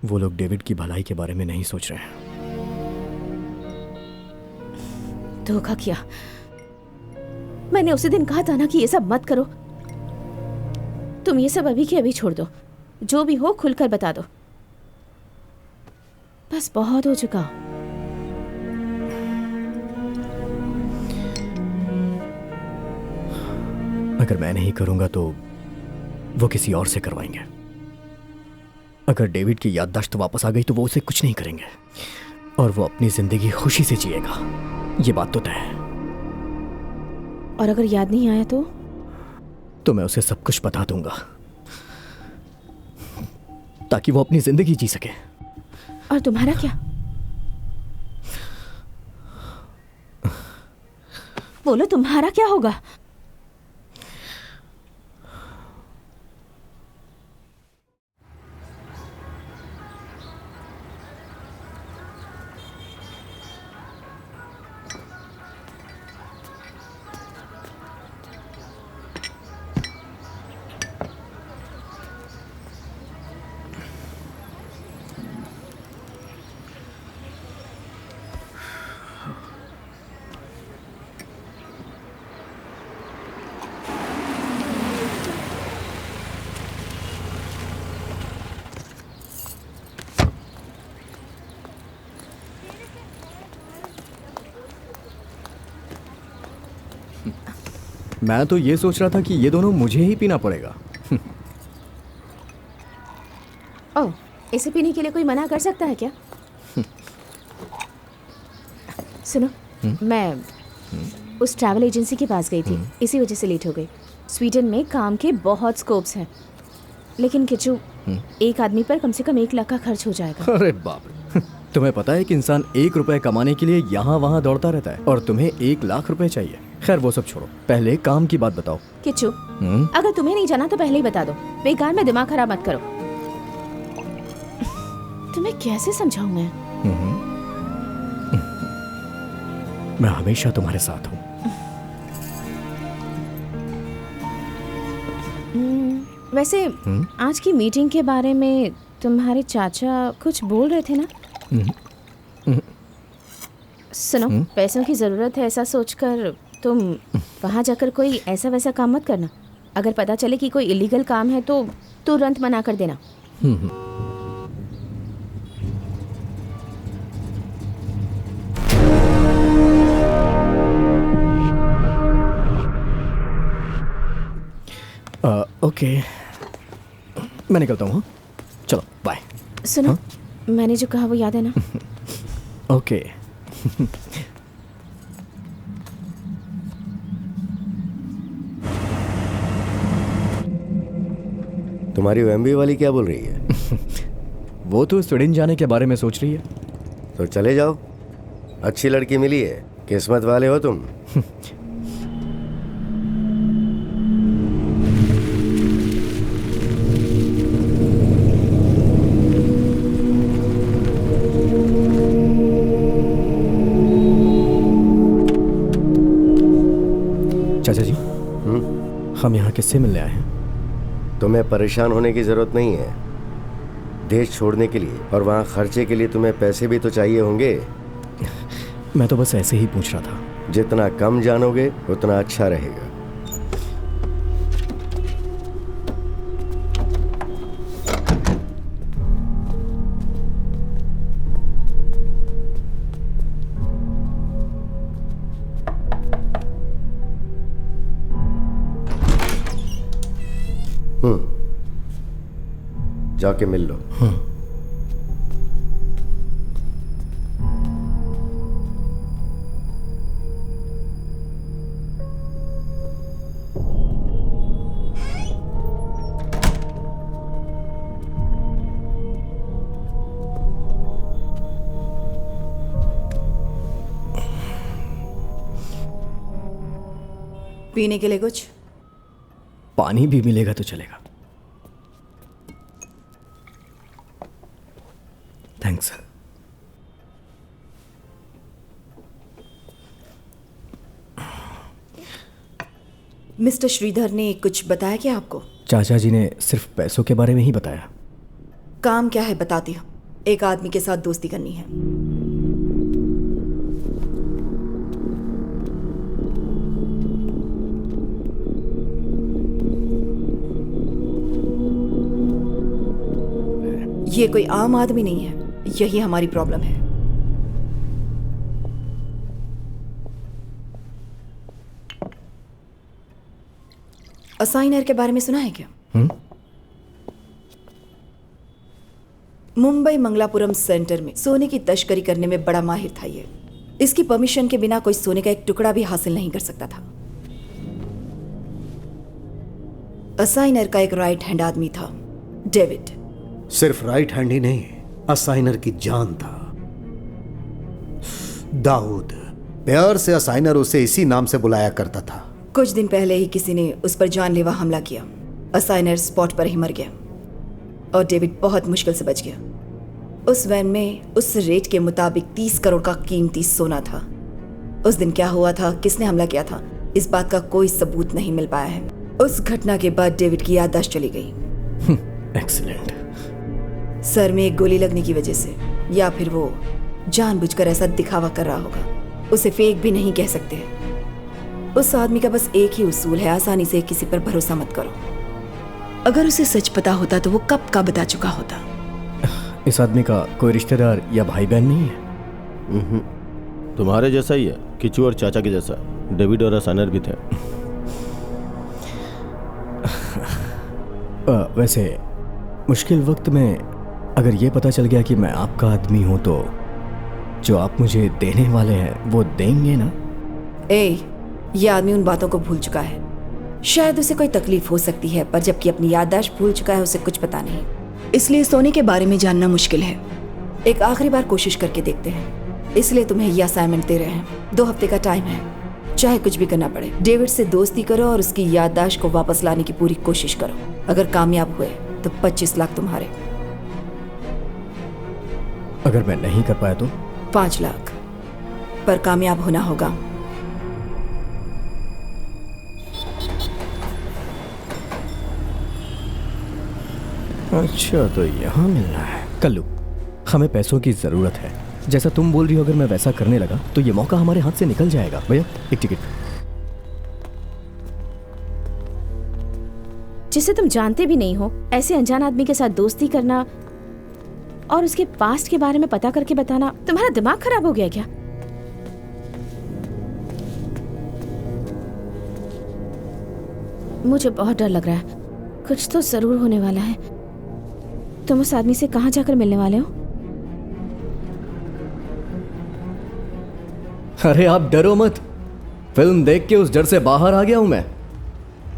वो लोग डेविड की भलाई के बारे में नहीं सोच रहे हैं। धोखा किया। मैंने उसी दिन कहा था ना कि ये सब मत करो। तुम ये सब अभी के अभी छोड़ दो। जो भी हो खुलकर बता दो। बस बहुत हो चुका। अगर मैं नहीं करूंगा तो वो किसी और से करवाएंगे। अगर डेविड की याददाश्त वापस आ गई तो वो उसे कुछ नहीं करेंगे और वो अपनी जिंदगी खुशी से जिएगा। ये बात तो तय है। और अगर याद नहीं आया तो मैं उसे सब कुछ बता दूंगा ताकि वो अपनी जिंदगी जी सके। और तुम्हारा क्या? बोलो, तुम्हारा क्या होगा? मैं तो ये सोच रहा था कि ये दोनों मुझे ही पीना पड़ेगा। ओह, इसे पीने के लिए कोई मना कर सकता है क्या? सुनो, मैं उस ट्रैवल एजेंसी के पास गई थी, इसी वजह से लेट हो गई। स्वीडन में काम के बहुत स्कोप्स हैं, लेकिन किचू एक आदमी पर कम से कम 1 लाख का खर्च हो जाएगा। अरे बाप रे। तुम्हें पता है कि इंसान 1 रुपए कमाने के लिए यहाँ वहाँ दौड़ता रहता है और तुम्हें 1 लाख रुपए चाहिए। खैर वो सब छोड़ो, पहले काम की बात बताओ। किचू, अगर तुम्हें नहीं जाना तो पहले ही बता दो। बेकार में दिमाग खराब मत करो। तुम्हें कैसे समझाऊं मैं? मैं हमेशा तुम्हारे साथ हूँ। वैसे आज की मीटिंग के बारे में तुम्हारे चाचा कुछ बोल रहे थे ना? सुनो, पैसों की जरूरत है ऐसा सोचकर तुम वहां जाकर कोई ऐसा वैसा काम मत करना। अगर पता चले कि कोई इलीगल काम है तो तुरंत मना कर देना। ओके, मैं निकलता हूँ। चलो बाय। सुनो, मैंने जो कहा वो याद है ना? ओके। तुम्हारी एमबी वाली क्या बोल रही है? वो तो स्वीडन जाने के बारे में सोच रही है। तो चले जाओ, अच्छी लड़की मिली है, किस्मत वाले हो तुम। चाचा जी, हम यहाँ किससे मिलने आए हैं? तुम्हें परेशान होने की जरूरत नहीं है। देश छोड़ने के लिए और वहाँ खर्चे के लिए तुम्हें पैसे भी तो चाहिए होंगे। मैं तो बस ऐसे ही पूछ रहा था। जितना कम जानोगे उतना अच्छा रहेगा। जाके मिल लो। पीने के लिए कुछ? पानी भी मिलेगा तो चलेगा। थैंक्स। मिस्टर श्रीधर ने कुछ बताया क्या आपको? चाचा जी ने सिर्फ पैसों के बारे में ही बताया। काम क्या है बताती हूँ। एक आदमी के साथ दोस्ती करनी है। ये कोई आम आदमी नहीं है, यही हमारी प्रॉब्लम है। असाइनर के बारे में सुना है क्या? मुंबई मंगलापुरम सेंटर में सोने की तस्करी करने में बड़ा माहिर था ये। इसकी परमिशन के बिना कोई सोने का एक टुकड़ा भी हासिल नहीं कर सकता था। असाइनर का एक राइट हैंड आदमी था, डेविड। सिर्फ राइट हैंड ही नहीं, असाइनर की जान था, दाऊद। प्यार से असाइनर उसे इसी नाम से बुलाया करता था। कुछ दिन पहले ही किसी ने उस पर जानलेवा हमला किया। असाइनर स्पॉट पर ही मर गया और डेविड बहुत मुश्किल से बच गया। उस वैन में उस रेट के मुताबिक 30 करोड़ का कीमती सोना था। उस दिन क्या हुआ था, किसने हमला किया था, इस बात का कोई सबूत नहीं मिल पाया है। उस घटना के बाद डेविड की याददाश्त चली गई। एक्सीलेंट। सर में एक गोली लगने की वजह से, या फिर वो जानबूझकर ऐसा दिखावा कर रहा होगा। उसे फेक भी नहीं कह सकते। उस आदमी का बस एक ही उसूल है, आसानी से किसी पर भरोसा मत करो। अगर उसे सच पता होता तो वो कब का बता चुका होता। इस आदमी का कोई रिश्तेदार या भाई बहन नहीं है? तुम्हारे जैसा ही है, किचू और चाचा के जैसा। डेविड और असाइनर भी थे। वैसे मुश्किल वक्त में अगर ये पता चल गया कि मैं आपका आदमी हूं तो जो आप मुझे देने वाले हैं वो देंगे ना? ये आदमी उन बातों को भूल चुका है। शायद उसे कोई तकलीफ हो सकती है, पर जबकि अपनी याददाश्त भूल चुका है, उसे कुछ पता नहीं। इसलिए सोने के बारे में जानना मुश्किल है। एक आखिरी बार कोशिश करके देखते हैं। इसलिए तुम्हें यह असाइनमेंट दे रहे हैं। 2 हफ्ते का टाइम है, चाहे कुछ भी करना पड़े। डेविड से दोस्ती करो और उसकी याददाश्त को वापस लाने की पूरी कोशिश करो। अगर कामयाब हुए तो 25 लाख तुम्हारे। अगर मैं नहीं कर पाया तो? 5 लाख, पर कामयाब होना होगा। अच्छा, तो यहाँ मिलना है। कल्लू, हमें पैसों की जरूरत है। जैसा तुम बोल रही हो, अगर मैं वैसा करने लगा तो ये मौका हमारे हाथ से निकल जाएगा। भैया, एक टिकट। जिसे तुम जानते भी नहीं हो, ऐसे अनजान आदमी के साथ दोस्ती करना और उसके पास्ट के बारे में पता करके बताना, तुम्हारा दिमाग खराब हो गया क्या? मुझे बहुत डर लग रहा है। कुछ तो जरूर होने वाला है। तुम उस आदमी से कहाँ जाकर मिलने वाले हो? अरे आप डरो मत। फिल्म देख के उस डर से बाहर आ गया हूं मैं।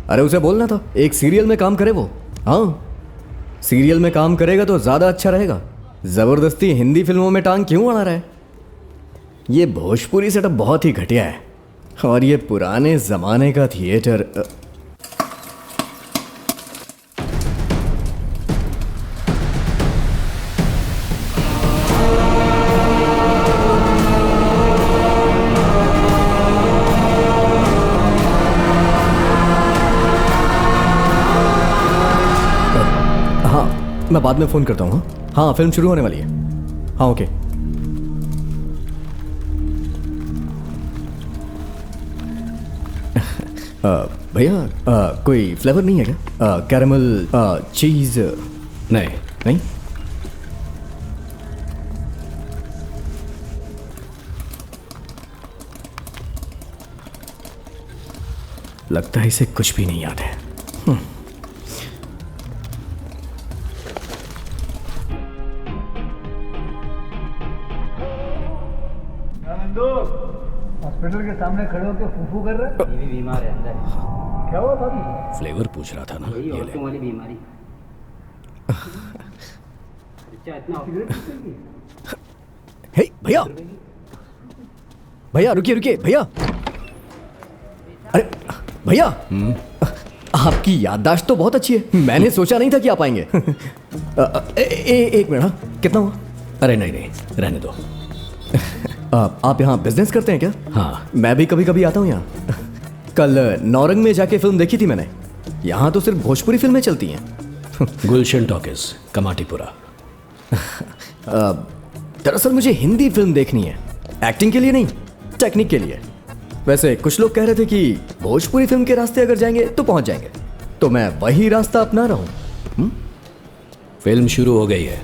अरे उसे बोलना था एक सीरियल में काम करे वो। हाँ, सीरियल में काम करेगा तो ज्यादा अच्छा रहेगा। जबरदस्ती हिंदी फिल्मों में टांग क्यों अड़ा रहा है? ये भोजपुरी सेटअप बहुत ही घटिया है और ये पुराने जमाने का थिएटर। मैं बाद में फोन करता हूँ। हाँ, फिल्म शुरू होने वाली है। हाँ, ओके। भैया, कोई फ्लेवर नहीं है क्या? कैरेमल, चीज? नहीं नहीं। लगता है इसे कुछ भी नहीं याद है। हॉस्पिटल के सामने खड़े होकर फूफू कर रहे? ये भी बीमार है अंदर। क्या हुआ भाभी? फ्लेवर पूछ रहा था ना। यही ये औरतों वाली बीमारी। अच्छा, इतना हे भैया, भैया रुकिए रुकिए भैया। अरे भैया, आपकी याददाश्त तो बहुत अच्छी है। मैंने सोचा नहीं था कि आप आएंगे। एक मिनट। हाँ, कितना हुआ? अरे नहीं नहीं, रहने दो। आप यहाँ बिजनेस करते हैं क्या? हाँ, मैं भी कभी कभी आता हूँ यहाँ। कल नौरंग में जाके फिल्म देखी थी मैंने। यहाँ तो सिर्फ भोजपुरी फिल्में चलती हैं। गुलशन टॉकीज, कमाटीपुरा। दरअसल मुझे हिंदी फिल्म देखनी है, एक्टिंग के लिए नहीं, टेक्निक के लिए। वैसे कुछ लोग कह रहे थे कि भोजपुरी फिल्म के रास्ते अगर जाएंगे तो पहुंच जाएंगे, तो मैं वही रास्ता अपना रहा हूं। फिल्म शुरू हो गई है।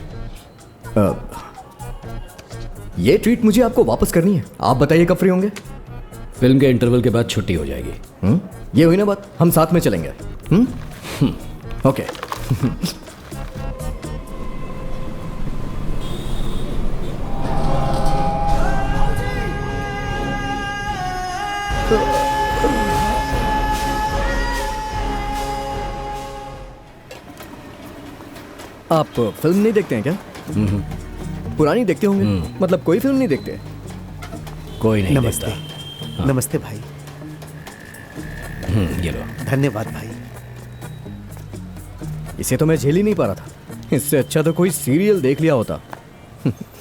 ये ट्रीट मुझे आपको वापस करनी है। आप बताइए कब फ्री होंगे? फिल्म के इंटरवल के बाद छुट्टी हो जाएगी। ये हुई ना बात, हम साथ में चलेंगे। ओके। आप फिल्म नहीं देखते हैं क्या? पुरानी देखते होंगे। मतलब कोई फिल्म नहीं देखते? कोई नहीं नमस्ते। देखता। नमस्ते भाई। ये लो। धन्यवाद भाई। इसे तो मैं झेल ही नहीं पा रहा था। इससे अच्छा तो कोई सीरियल देख लिया होता।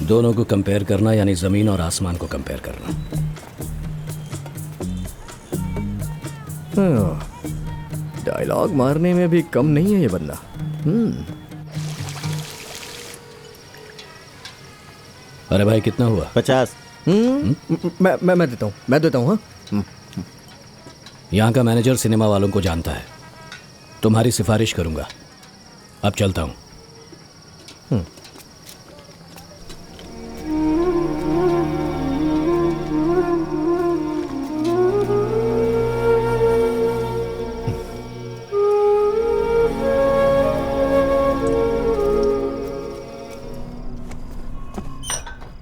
दोनों को कंपेयर करना यानी जमीन और आसमान को कंपेयर करना। डायलॉग मारने में भी कम नहीं है ये बंदा। अरे भाई कितना हुआ? 50। मैं देता हूँ। हाँ, यहाँ का मैनेजर सिनेमा वालों को जानता है। तुम्हारी सिफारिश करूंगा। अब चलता हूँ।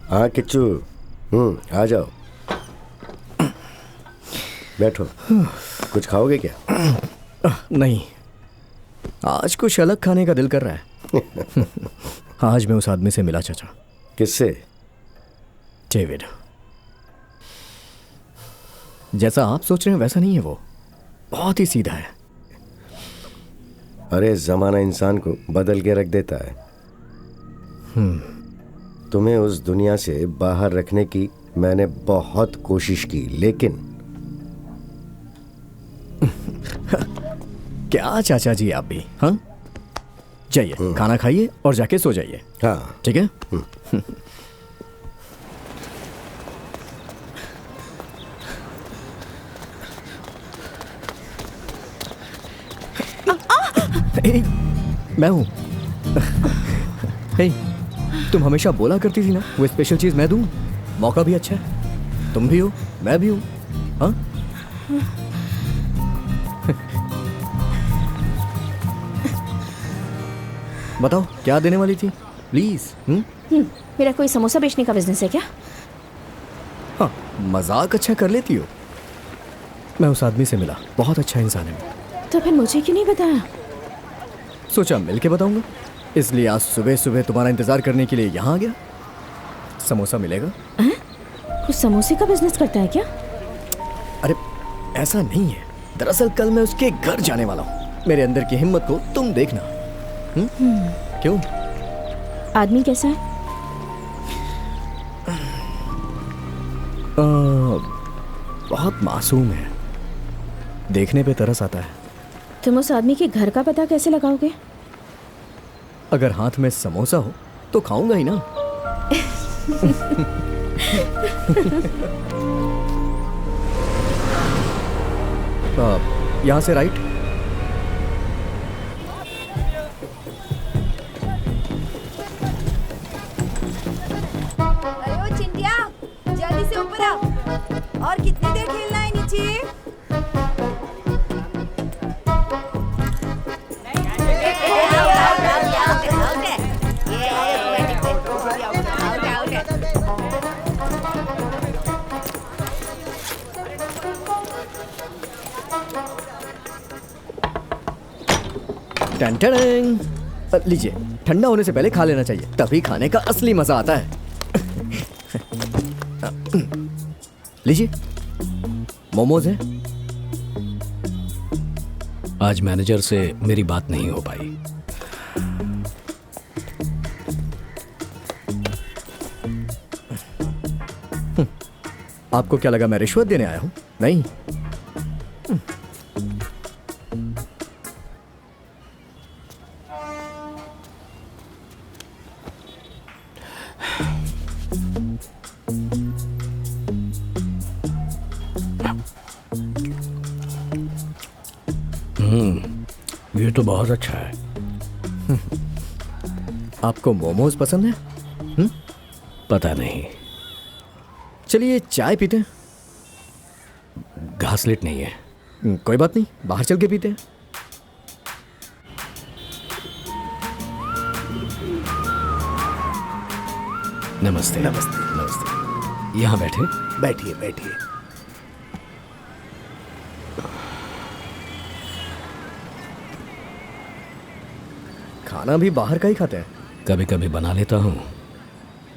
हाँ किच्चू, आ जाओ, बैठो। कुछ खाओगे क्या? नहीं, आज कुछ अलग खाने का दिल कर रहा है। आज मैं उस आदमी से मिला चाचा। किससे? डेविड। जैसा आप सोच रहे हैं वैसा नहीं है वो, बहुत ही सीधा है। अरे जमाना इंसान को बदल के रख देता है। तुम्हें उस दुनिया से बाहर रखने की मैंने बहुत कोशिश की, लेकिन क्या चाचा जी आप भी? हाँ, जाइए खाना खाइए और जाके सो जाइए। हाँ ठीक है। ए, मैं हूं। तुम हमेशा बोला करती थी ना वो स्पेशल चीज मैं दूं। मौका भी अच्छा है, तुम भी हो मैं भी हूं। हाँ, बताओ क्या देने वाली थी प्लीज। मेरा कोई समोसा बेचने का बिजनेस है क्या? हाँ, मजाक अच्छा कर लेती हो। मैं उस आदमी से मिला, बहुत अच्छा इंसान है वो। तो फिर मुझे क्यों नहीं बताया? सोचा मिल के बताऊंगा, इसलिए आज सुबह सुबह तुम्हारा इंतजार करने के लिए यहाँ आ गया। समोसा मिलेगा। कुछ समोसे का बिजनेस करता है क्या? अरे ऐसा नहीं है, दरअसल कल मैं उसके घर जाने वाला हूँ। मेरे अंदर की हिम्मत को तुम देखना। क्यों? आदमी कैसा है? बहुत मासूम है, देखने पे तरस आता है। तुम उस आदमी के घर का पता कैसे लगाओगे? अगर हाथ में समोसा हो तो खाऊंगा ही ना। यहाँ से राइट। अरे ओ चिंटिया, जल्दी से ऊपर आ। और कितनी देर खेलना है नीचे? टन टन। लीजिए, ठंडा होने से पहले खा लेना चाहिए, तभी खाने का असली मजा आता है। लीजिए, मोमोज है। आज मैनेजर से मेरी बात नहीं हो पाई। आपको क्या लगा मैं रिश्वत देने आया हूं? नहीं। तो बहुत अच्छा है। आपको मोमोज पसंद है? पता नहीं, चलिए चाय पीते हैं। घासलेट नहीं है। कोई बात नहीं, बाहर चल के पीते हैं। नमस्ते। नमस्ते। नमस्ते। यहाँ बैठे। बैठिए बैठिए। खाना भी बाहर का ही खाते हैं? कभी कभी बना लेता हूँ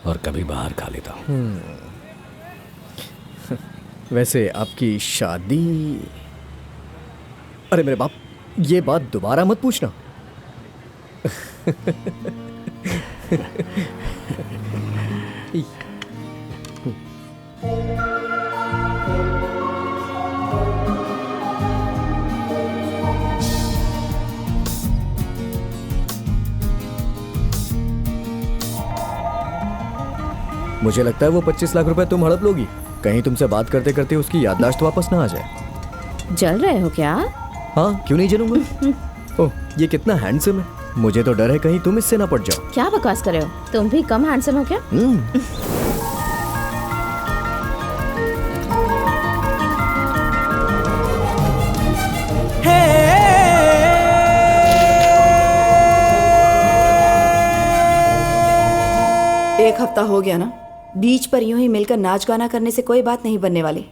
और कभी बाहर खा लेता हूँ। वैसे आपकी शादी, अरे मेरे बाप, ये बात दोबारा मत पूछना। मुझे लगता है वो 25 लाख रुपए तुम हड़प लोगी। कहीं तुमसे बात करते करते उसकी याददाश्त वापस ना आ जाए। जल रहे हो क्या? हाँ, क्यों नहीं जलूंगा। ओह, ये कितना हैंडसम है। मुझे तो डर है कहीं तुम इससे ना पड़ जाओ। क्या बकवास कर रहे हो? तुम भी कम हैंडसम हो क्या? एक हफ्ता हो गया ना, बीच पर यूं ही मिलकर नाच गाना करने से कोई बात नहीं बनने वाली।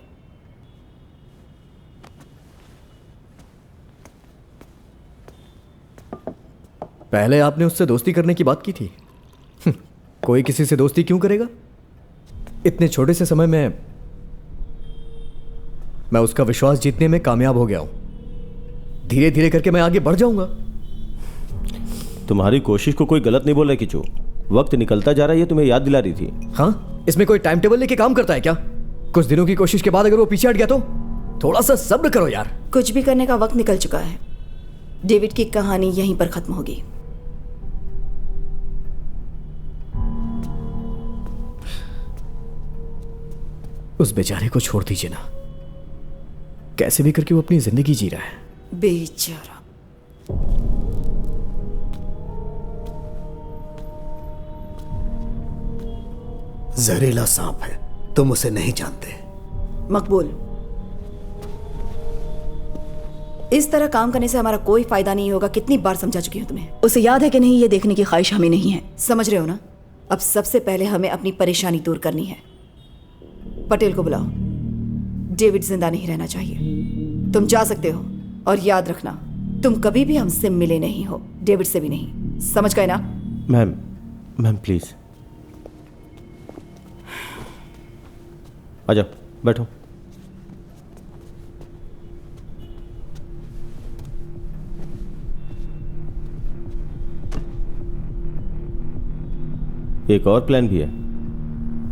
पहले आपने उससे दोस्ती करने की बात की थी। कोई किसी से दोस्ती क्यों करेगा? इतने छोटे से समय में मैं उसका विश्वास जीतने में कामयाब हो गया हूं। धीरे धीरे करके मैं आगे बढ़ जाऊंगा। तुम्हारी कोशिश को कोई गलत नहीं बोल रहा किचू। वक्त निकलता जा रहा है, ये तुम्हें याद दिला रही थी। हाँ, इसमें कोई टाइम टेबल लेके काम करता है क्या? कुछ दिनों की कोशिश के बाद अगर वो पीछे हट गया तो थोड़ा सा सब्र करो यार। कुछ भी करने का वक्त निकल चुका है। डेविड की कहानी यहीं पर खत्म होगी। उस बेचारे को छोड़ दीजिए ना। कैसे भी करके वो अपनी जिंदगी जी रहा है। बेचारा। जहरीला सांप है, तुम उसे नहीं जानते। मकबूल, इस तरह काम करने से हमारा कोई फायदा नहीं होगा। कितनी बार समझा चुकी हूं तुम्हें। उसे याद है कि नहीं, ये देखने की ख्वाहिश हमें नहीं है। समझ रहे हो ना? अब सबसे पहले हमें अपनी परेशानी दूर करनी है। पटेल को बुलाओ। डेविड जिंदा नहीं रहना चाहिए। तुम जा सकते हो, और याद रखना, तुम कभी भी हमसे मिले नहीं हो, डेविड से भी नहीं। समझ गए ना? मैम प्लीज आ जाओ, बैठो। एक और प्लान भी है।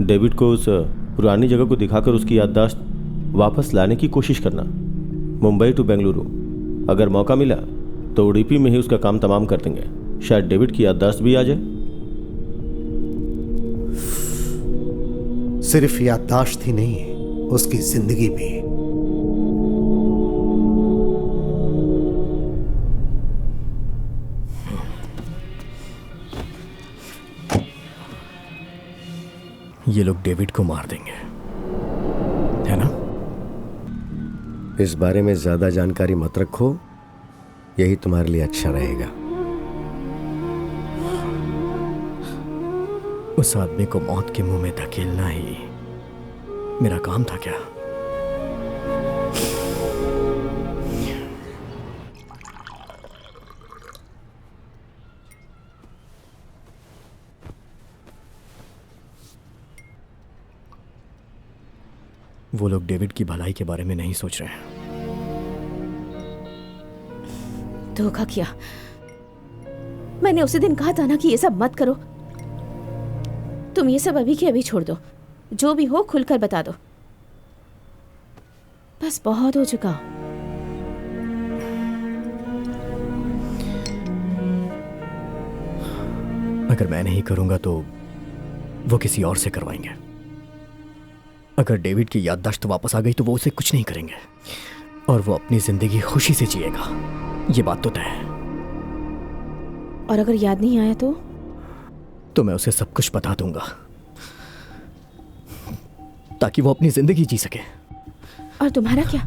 डेविड को उस पुरानी जगह को दिखाकर उसकी याददाश्त वापस लाने की कोशिश करना। मुंबई टू बेंगलुरु। अगर मौका मिला तो उडुपी में ही उसका काम तमाम कर देंगे। शायद डेविड की याददाश्त भी आ जाए। सिर्फ याददाश्त ही नहीं, उसकी जिंदगी भी। ये लोग डेविड को मार देंगे, है ना? इस बारे में ज्यादा जानकारी मत रखो, यही तुम्हारे लिए अच्छा रहेगा। उस आदमी को मौत के मुंह में धकेलना ही मेरा काम था क्या? वो लोग डेविड की भलाई के बारे में नहीं सोच रहे हैं। धोखा किया। मैंने उसी दिन कहा था ना कि ये सब मत करो। तुम ये सब अभी के अभी छोड़ दो। जो भी हो खुलकर बता दो। बस बहुत हो चुका। अगर मैं नहीं करूंगा तो वो किसी और से करवाएंगे। अगर डेविड की याददाश्त वापस आ गई तो वो उसे कुछ नहीं करेंगे और वो अपनी जिंदगी खुशी से जिएगा। ये बात तो तय है। और अगर याद नहीं आया तो मैं उसे सब कुछ बता दूंगा ताकि वो अपनी जिंदगी जी सके। और तुम्हारा क्या?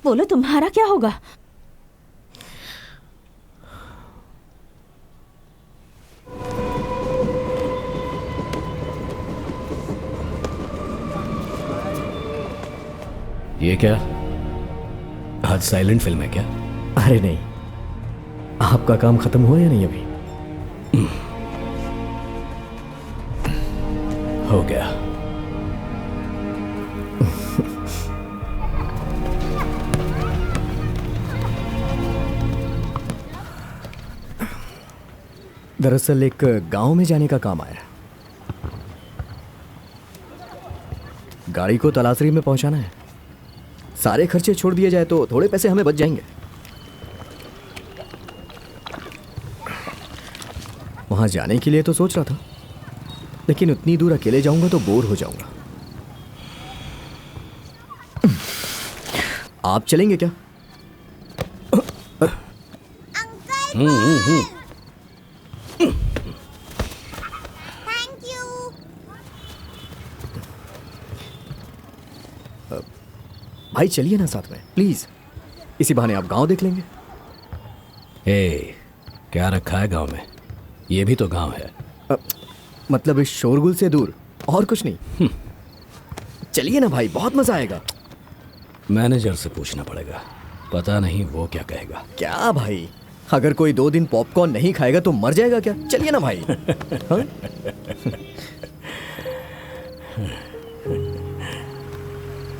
बोलो, तुम्हारा क्या होगा? ये क्या, आज साइलेंट फिल्म है क्या? अरे नहीं, आपका काम खत्म हुआ या नहीं अभी? हो गया। दरअसल एक गांव में जाने का काम आया। गाड़ी को तलासरी में पहुंचाना है। सारे खर्चे छोड़ दिए जाए तो थोड़े पैसे हमें बच जाएंगे। वहां जाने के लिए तो सोच रहा था, लेकिन उतनी दूर अकेले जाऊंगा तो बोर हो जाऊंगा। आप चलेंगे क्या? भाई चलिए ना साथ में, प्लीज। इसी बहाने आप गांव देख लेंगे। ए, क्या रखा है गांव में? ये भी तो गांव है। मतलब इस शोरगुल से दूर, और कुछ नहीं। चलिए ना भाई, बहुत मजा आएगा। मैनेजर से पूछना पड़ेगा, पता नहीं वो क्या कहेगा। क्या भाई, अगर कोई 2 दिन पॉपकॉर्न नहीं खाएगा तो मर जाएगा क्या? चलिए ना भाई। हाँ?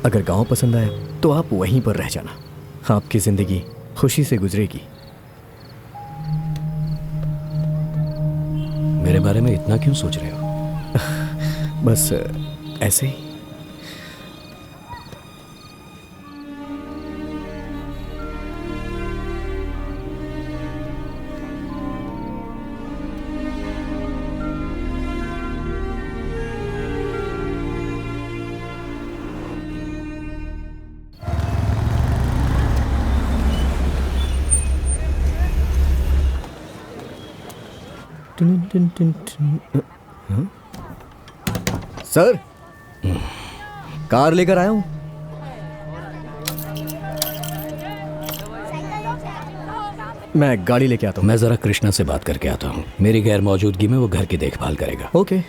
अगर गांव पसंद आए तो आप वहीं पर रह जाना। आपकी जिंदगी खुशी से गुजरेगी। मेरे बारे में इतना क्यों सोच रहे हो? बस ऐसे ही। सर, कार लेकर आया हूं। मैं गाड़ी लेके आता हूं। मैं जरा कृष्णा से बात करके आता हूँ। मेरी गैर मौजूदगी में वो घर की देखभाल करेगा। ओके।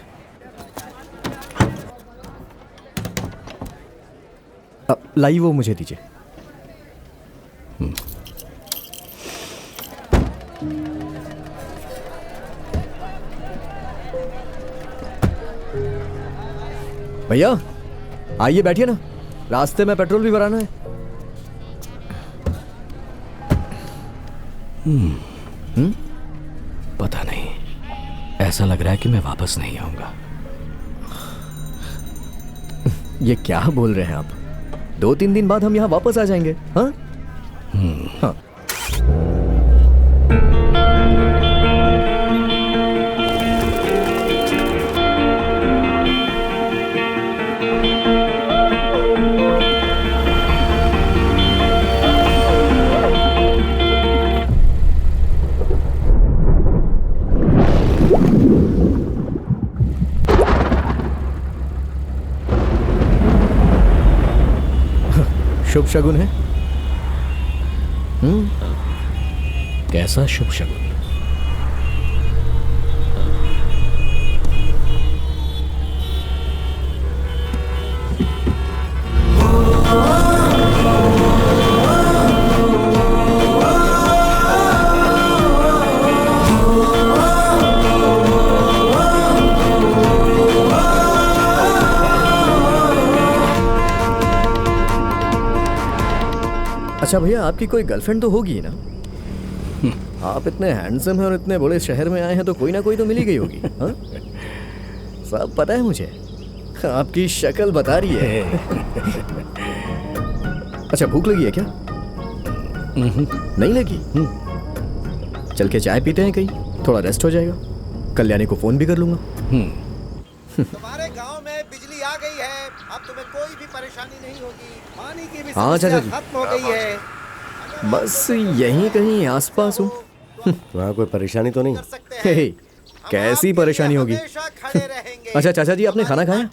लाइए वो मुझे दीजिए। भैया आइए, बैठिए ना। रास्ते में पेट्रोल भी भराना है। पता नहीं, ऐसा लग रहा है कि मैं वापस नहीं आऊंगा। ये क्या बोल रहे हैं आप? 2-3 दिन बाद हम यहाँ वापस आ जाएंगे। हाँ हाँ। शुभ शगुन है। कैसा शुभ शगुन? अच्छा भैया, आपकी कोई गर्लफ्रेंड तो होगी ना? आप इतने हैंडसम हैं और इतने बड़े शहर में आए हैं तो कोई ना कोई तो मिल ही गई होगी। हाँ? सब पता है मुझे, आपकी शक्ल बता रही है। अच्छा, भूख लगी है क्या? नहीं लगी? चल के चाय पीते हैं कहीं, थोड़ा रेस्ट हो जाएगा। कल्याणी को फोन भी कर लूंगा। तुम्हारे गांव में बिजली आ गई है, अब तुम्हें कोई भी परेशानी नहीं होगी। पानी की भी हाँ, समस्या जी खत्म हो गई है। अगर बस यहीं कहीं आसपास हूँ। वहाँ कोई परेशानी तो नहीं? हे, कैसी परेशानी होगी? अच्छा चाचा जी, आपने खाना खाया?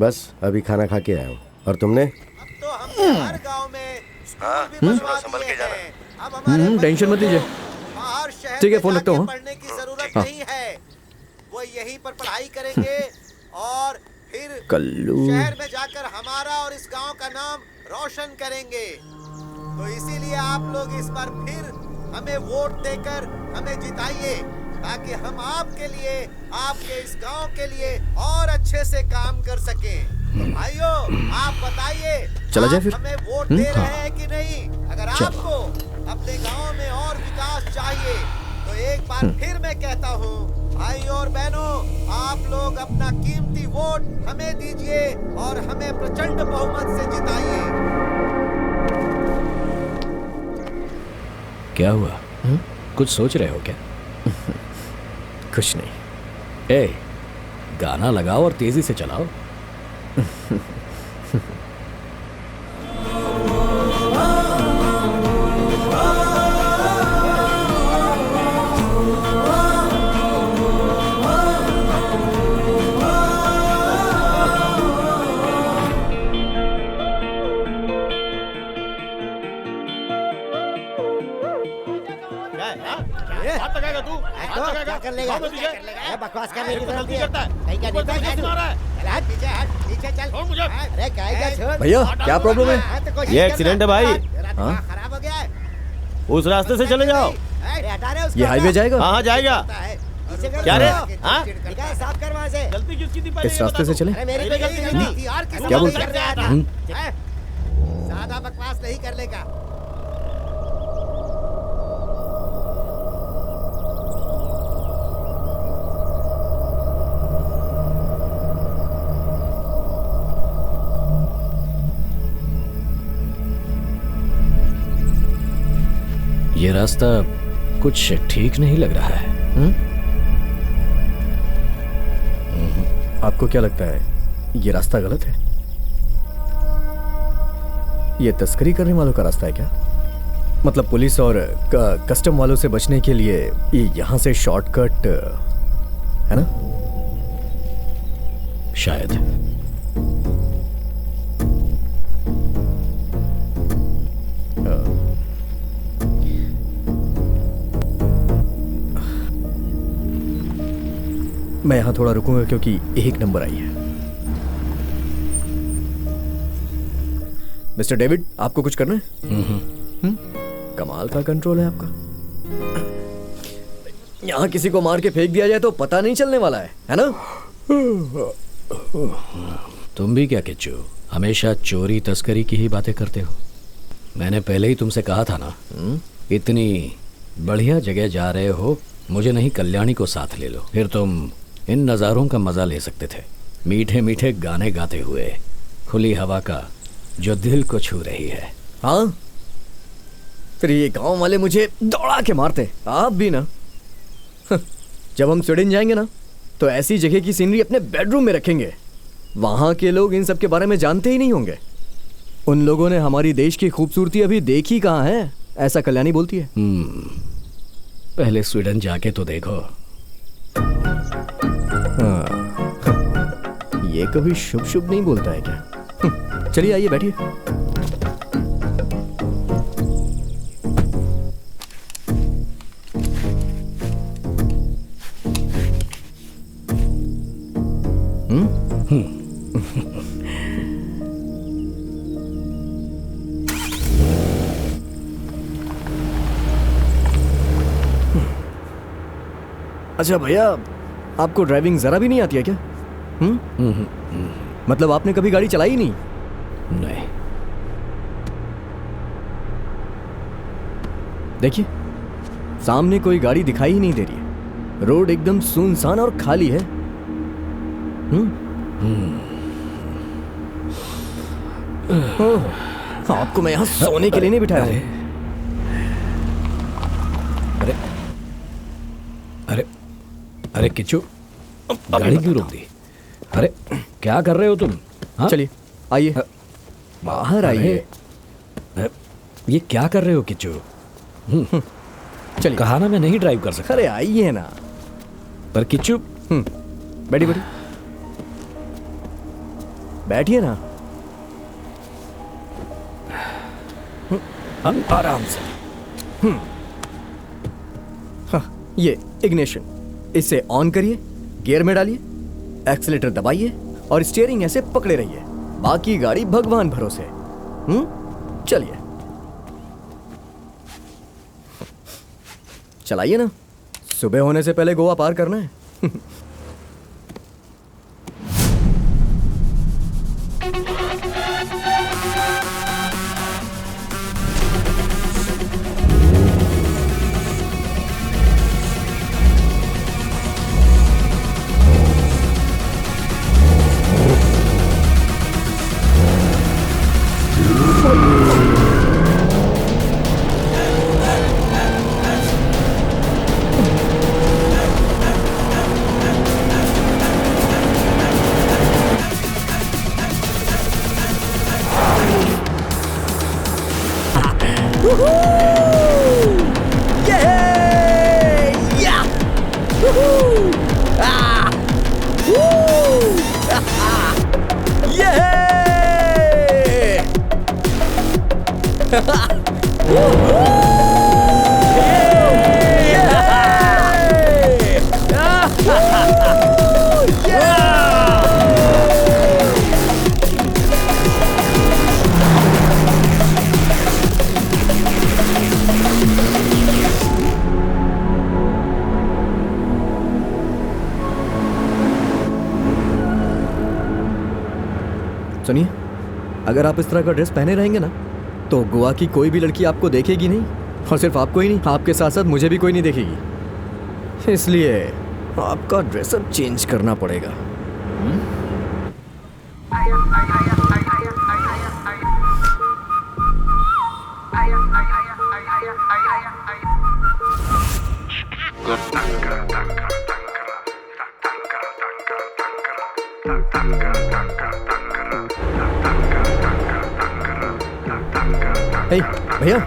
बस अभी खाना खा के आया हूँ। और तुमने? हर गांव में थोड़ा संभल के जाना। टेंशन मत लीजिए। ठीक है, फोन रखता हूँ। पढ़ने की जरूरत नहीं है, वो यहीं पर पढ़ाई करेंगे और फिर कल्लू शहर में जाकर हमारा और इस गांव का नाम रोशन करेंगे। तो इसीलिए आप लोग इस बार फिर हमें वोट देकर हमें जिताइए, ताकि हम आपके लिए, आपके इस गांव के लिए और अच्छे से काम कर सकें। तो भाइयों, आप बताइए, चला जाए फिर? हमें वोट दे रहे हैं कि नहीं? अगर आपको अपने गांव में और विकास चाहिए तो एक बार फिर मैं कहता हूँ, भाइयों और बहनों, आप लोग अपना कीमती वोट हमें दीजिए और हमें प्रचंड बहुमत से जिताइए। क्या हुआ? कुछ सोच रहे हो क्या? कुछ नहीं। ए, गाना लगाओ और तेजी से चलाओ। क्या कर लेगा? बकवास करने की जरूरत नहीं है। कहीं का नेता है तू? चल हट पीछे, हट पीछे चल। अरे काहे का छोड़? भैया क्या प्रॉब्लम है? ये एक्सीडेंट है भाई। हाँ? खराब हो गया है। उस रास्ते से चले जाओ। अरे हटा रहे उसको। ये हाईवे जाएगा? हाँ जाएगा। क्या रे? हाँ? साफ कर वहाँ से। गलती किसकी थी? इस रास्ते से चले? अरे मेरी कोई गलती नहीं थी। और किसी क्या को बोलते कर रहा था? हैं? ज्यादा बकवास नहीं करने का। ये रास्ता कुछ ठीक नहीं लग रहा है। आपको क्या लगता है ये रास्ता गलत है? ये तस्करी करने वालों का रास्ता है क्या? मतलब पुलिस और कस्टम वालों से बचने के लिए ये यहाँ से शॉर्टकट है ना? शायद। मैं यहाँ थोड़ा रुकूंगा क्योंकि एक नंबर आई है। मिस्टर डेविड, आपको कुछ करना है? कमाल का कंट्रोल है आपका। यहाँ किसी को मार के फेंक दिया जाए तो पता नहीं चलने वाला है ना? तुम भी क्या किच्चू, हमेशा चोरी तस्करी की ही बातें करते हो। मैंने पहले ही तुमसे कहा था ना, इतनी बढ़िया जगह जा रहे हो, मुझे नहीं कल्याणी को साथ ले लो, फिर तुम इन नज़ारों का मजा ले सकते थे। मीठे मीठे गाने गाते हुए खुली हवा का जो दिल को छू रही है। हाँ, फिर ये गांव वाले मुझे दौड़ा के मारते, आप भी ना। जब हम स्वीडन जाएंगे ना तो ऐसी जगह की सीनरी अपने बेडरूम में रखेंगे। वहां के लोग इन सब के बारे में जानते ही नहीं होंगे। उन लोगों ने हमारी देश की खूबसूरती अभी देखी कहाँ है, ऐसा कल्याणी बोलती है। पहले स्वीडन जाके तो देखो। ये कभी शुभ शुभ नहीं बोलता है क्या? चलिए आइए बैठिए। अच्छा भैया, आपको ड्राइविंग जरा भी नहीं आती है क्या? मतलब आपने कभी गाड़ी चलाई नहीं? नहीं। देखिए, सामने कोई गाड़ी दिखाई ही नहीं दे रही है। रोड एकदम सुनसान और खाली है। आपको मैं यहाँ सोने के लिए नहीं बिठाया हूँ। अरे अरे अरे किच्चू, गाड़ी क्यों रोक दी? अरे क्या कर रहे हो तुम? हाँ? चलिए आइए, बाहर आइए। ये क्या कर रहे हो किच्चू? चलिए। कहा ना मैं नहीं ड्राइव कर सकता। अरे आइए ना। पर किच्चू बैठी बैठी बैठिए ना। आराम से। हाँ, ये इग्निशन, इसे ऑन करिए, गियर में डालिए, एक्सीलेटर दबाइए और स्टीयरिंग ऐसे पकड़े रहिए। बाकी गाड़ी भगवान भरोसे। चलिए चलाइए ना, सुबह होने से पहले गोवा पार करना है। सुनिए, अगर आप इस तरह का ड्रेस पहने रहेंगे ना तो गोवा की कोई भी लड़की आपको देखेगी नहीं, और सिर्फ आपको ही नहीं, आपके साथ साथ मुझे भी कोई नहीं देखेगी। इसलिए आपका ड्रेसअप चेंज करना पड़ेगा। हे भैया,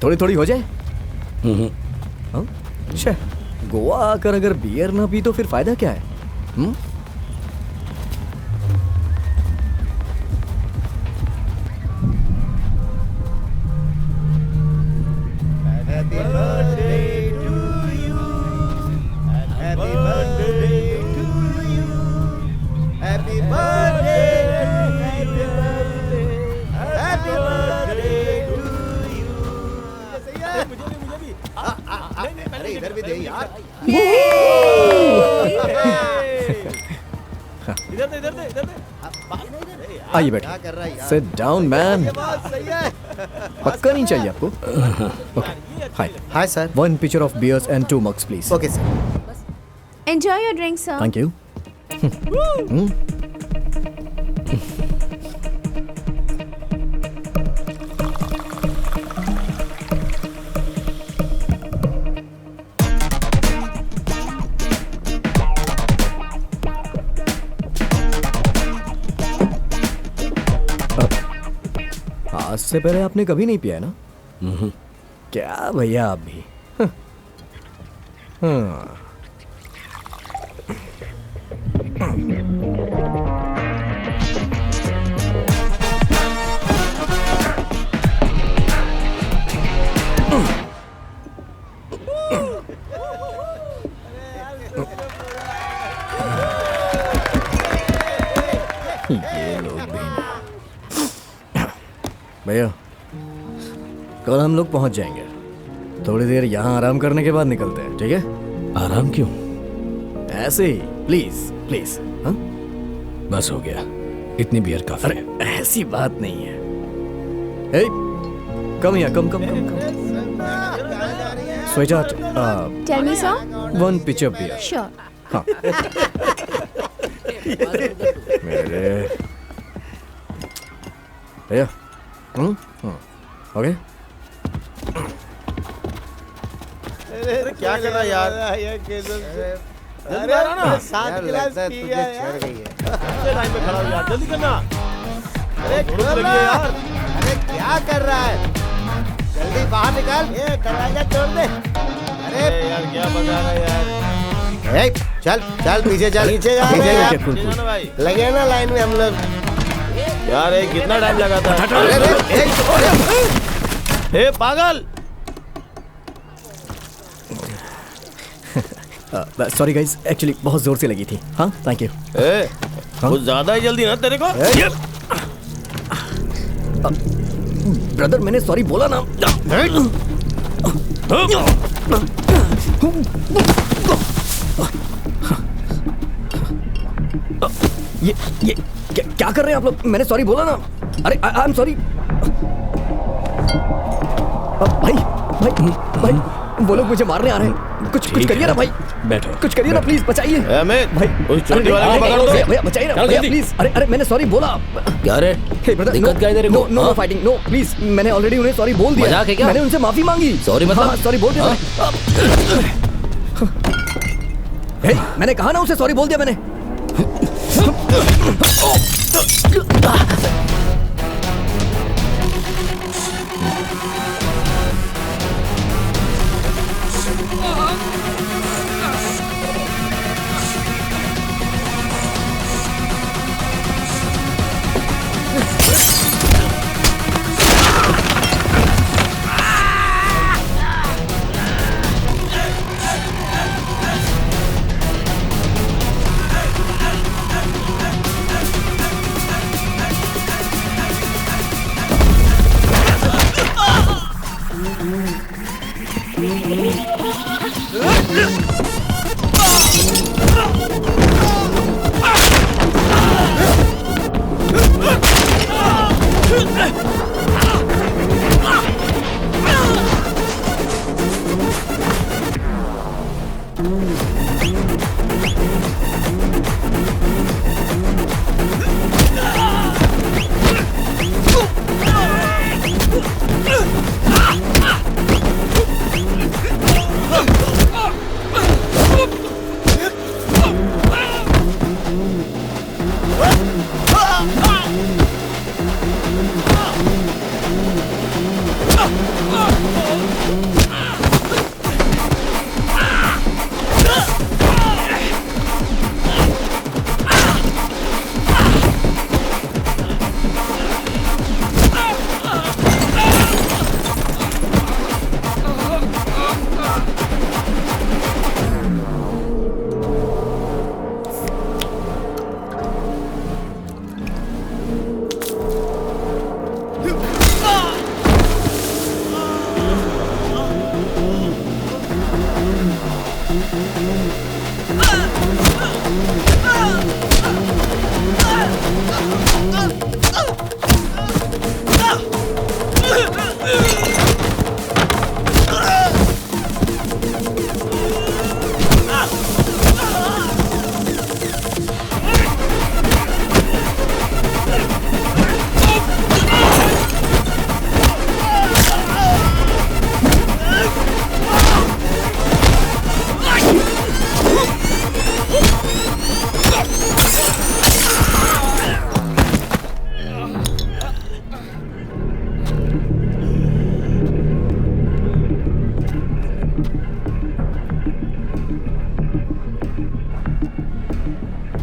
थोड़ी थोड़ी हो जाए। अच्छा, गोवा आकर अगर बियर ना पी तो फिर फायदा क्या है? आइए बैठिए। Sit down man. पक्का नहीं चाहिए आपको? Okay, hi hi sir. 1 pitcher of beers and 2 mugs please. Okay sir. Enjoy your drink, sir. Thank you. आज से पहले आपने कभी नहीं पिया है ना? क्या भैया आप भी। ये लोग भी। भैया, कल हम लोग पहुंच जाएंगे। थोड़ी देर यहाँ आराम करने के बाद निकलते हैं, ठीक है? आराम क्यों? ऐसे ही, प्लीज प्लीज। हाँ, बस हो गया, इतनी बियर काफी है। अरे ऐसी बात नहीं है। हे, कम यहाँ, कम कम कम कम। स्वेटार्ट, Tell me, sir. 1 pitcher beer. Sure. हाँ। मेरे भैया, ओके। क्या कर रहा है यार? जल्दी आ रहा ना। 7 गिलास पी गया यार। गई है। लाइन में खड़ा हो यार, जल्दी करना। अरे भूख लगी है यार। अरे क्या कर रहा है? जल्दी बाहर निकाल, ये दरवाजा तोड़ दे। अरे यार क्या बजा रहा है यार। ए, चल चल पीछे चल, पीछे जा पीछे यार। जा, पीछे जाना भाई। लगे ना लाइन में हम लोग। यार ये कितना टाइम लगाता है। हे पागल। सॉरी गाइस, एक्चुअली बहुत जोर से लगी थी। हाँ, थैंक यू। ए, कुछ ज्यादा ही जल्दी ना तेरे को। ब्रदर, मैंने सॉरी बोला ना। ये क्या कर रहे हैं आप लोग? मैंने सॉरी बोला ना। अरे आई एम सॉरी। भाई भाई भाई, वो लोग मुझे मारने आ रहे हैं। कुछ करिए ना भाई, बैठो। कुछ करिए ना प्लीज, बचाइए भाई उस छोटे वाले को पकड़ दो। भैया, बचाइए ना भैया प्लीज। अरे मैंने सॉरी बोला। क्या रे, दिक्कत क्या है तेरे को? No fighting, no please. मैंने ऑलरेडी उन्हें सॉरी बोल दिया। मजाक है क्या? मैंने उनसे माफी मांगी। सॉरी मतलब? सॉरी बोल दिया। मैंने कहा ना, उसे सॉरी बोल दिया मैंने।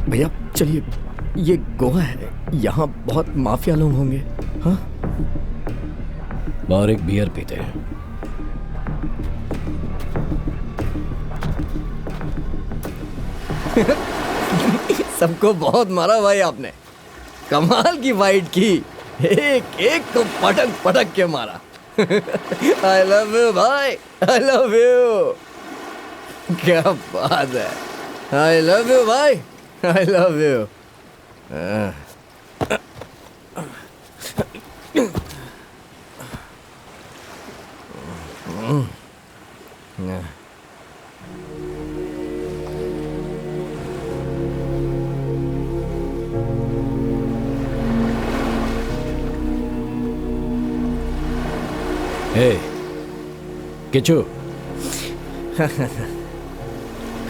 भैया चलिए, ये गोवा है, यहाँ बहुत माफिया लोग होंगे। हाँ, और एक बियर पीते हैं। सबको बहुत मारा भाई आपने, कमाल की फाइट की, एक एक को पटक पटक के मारा। आई लव यू भाई, आई लव यू। क्या बात है, आई लव यू भाई, I love you. Hey Kichu,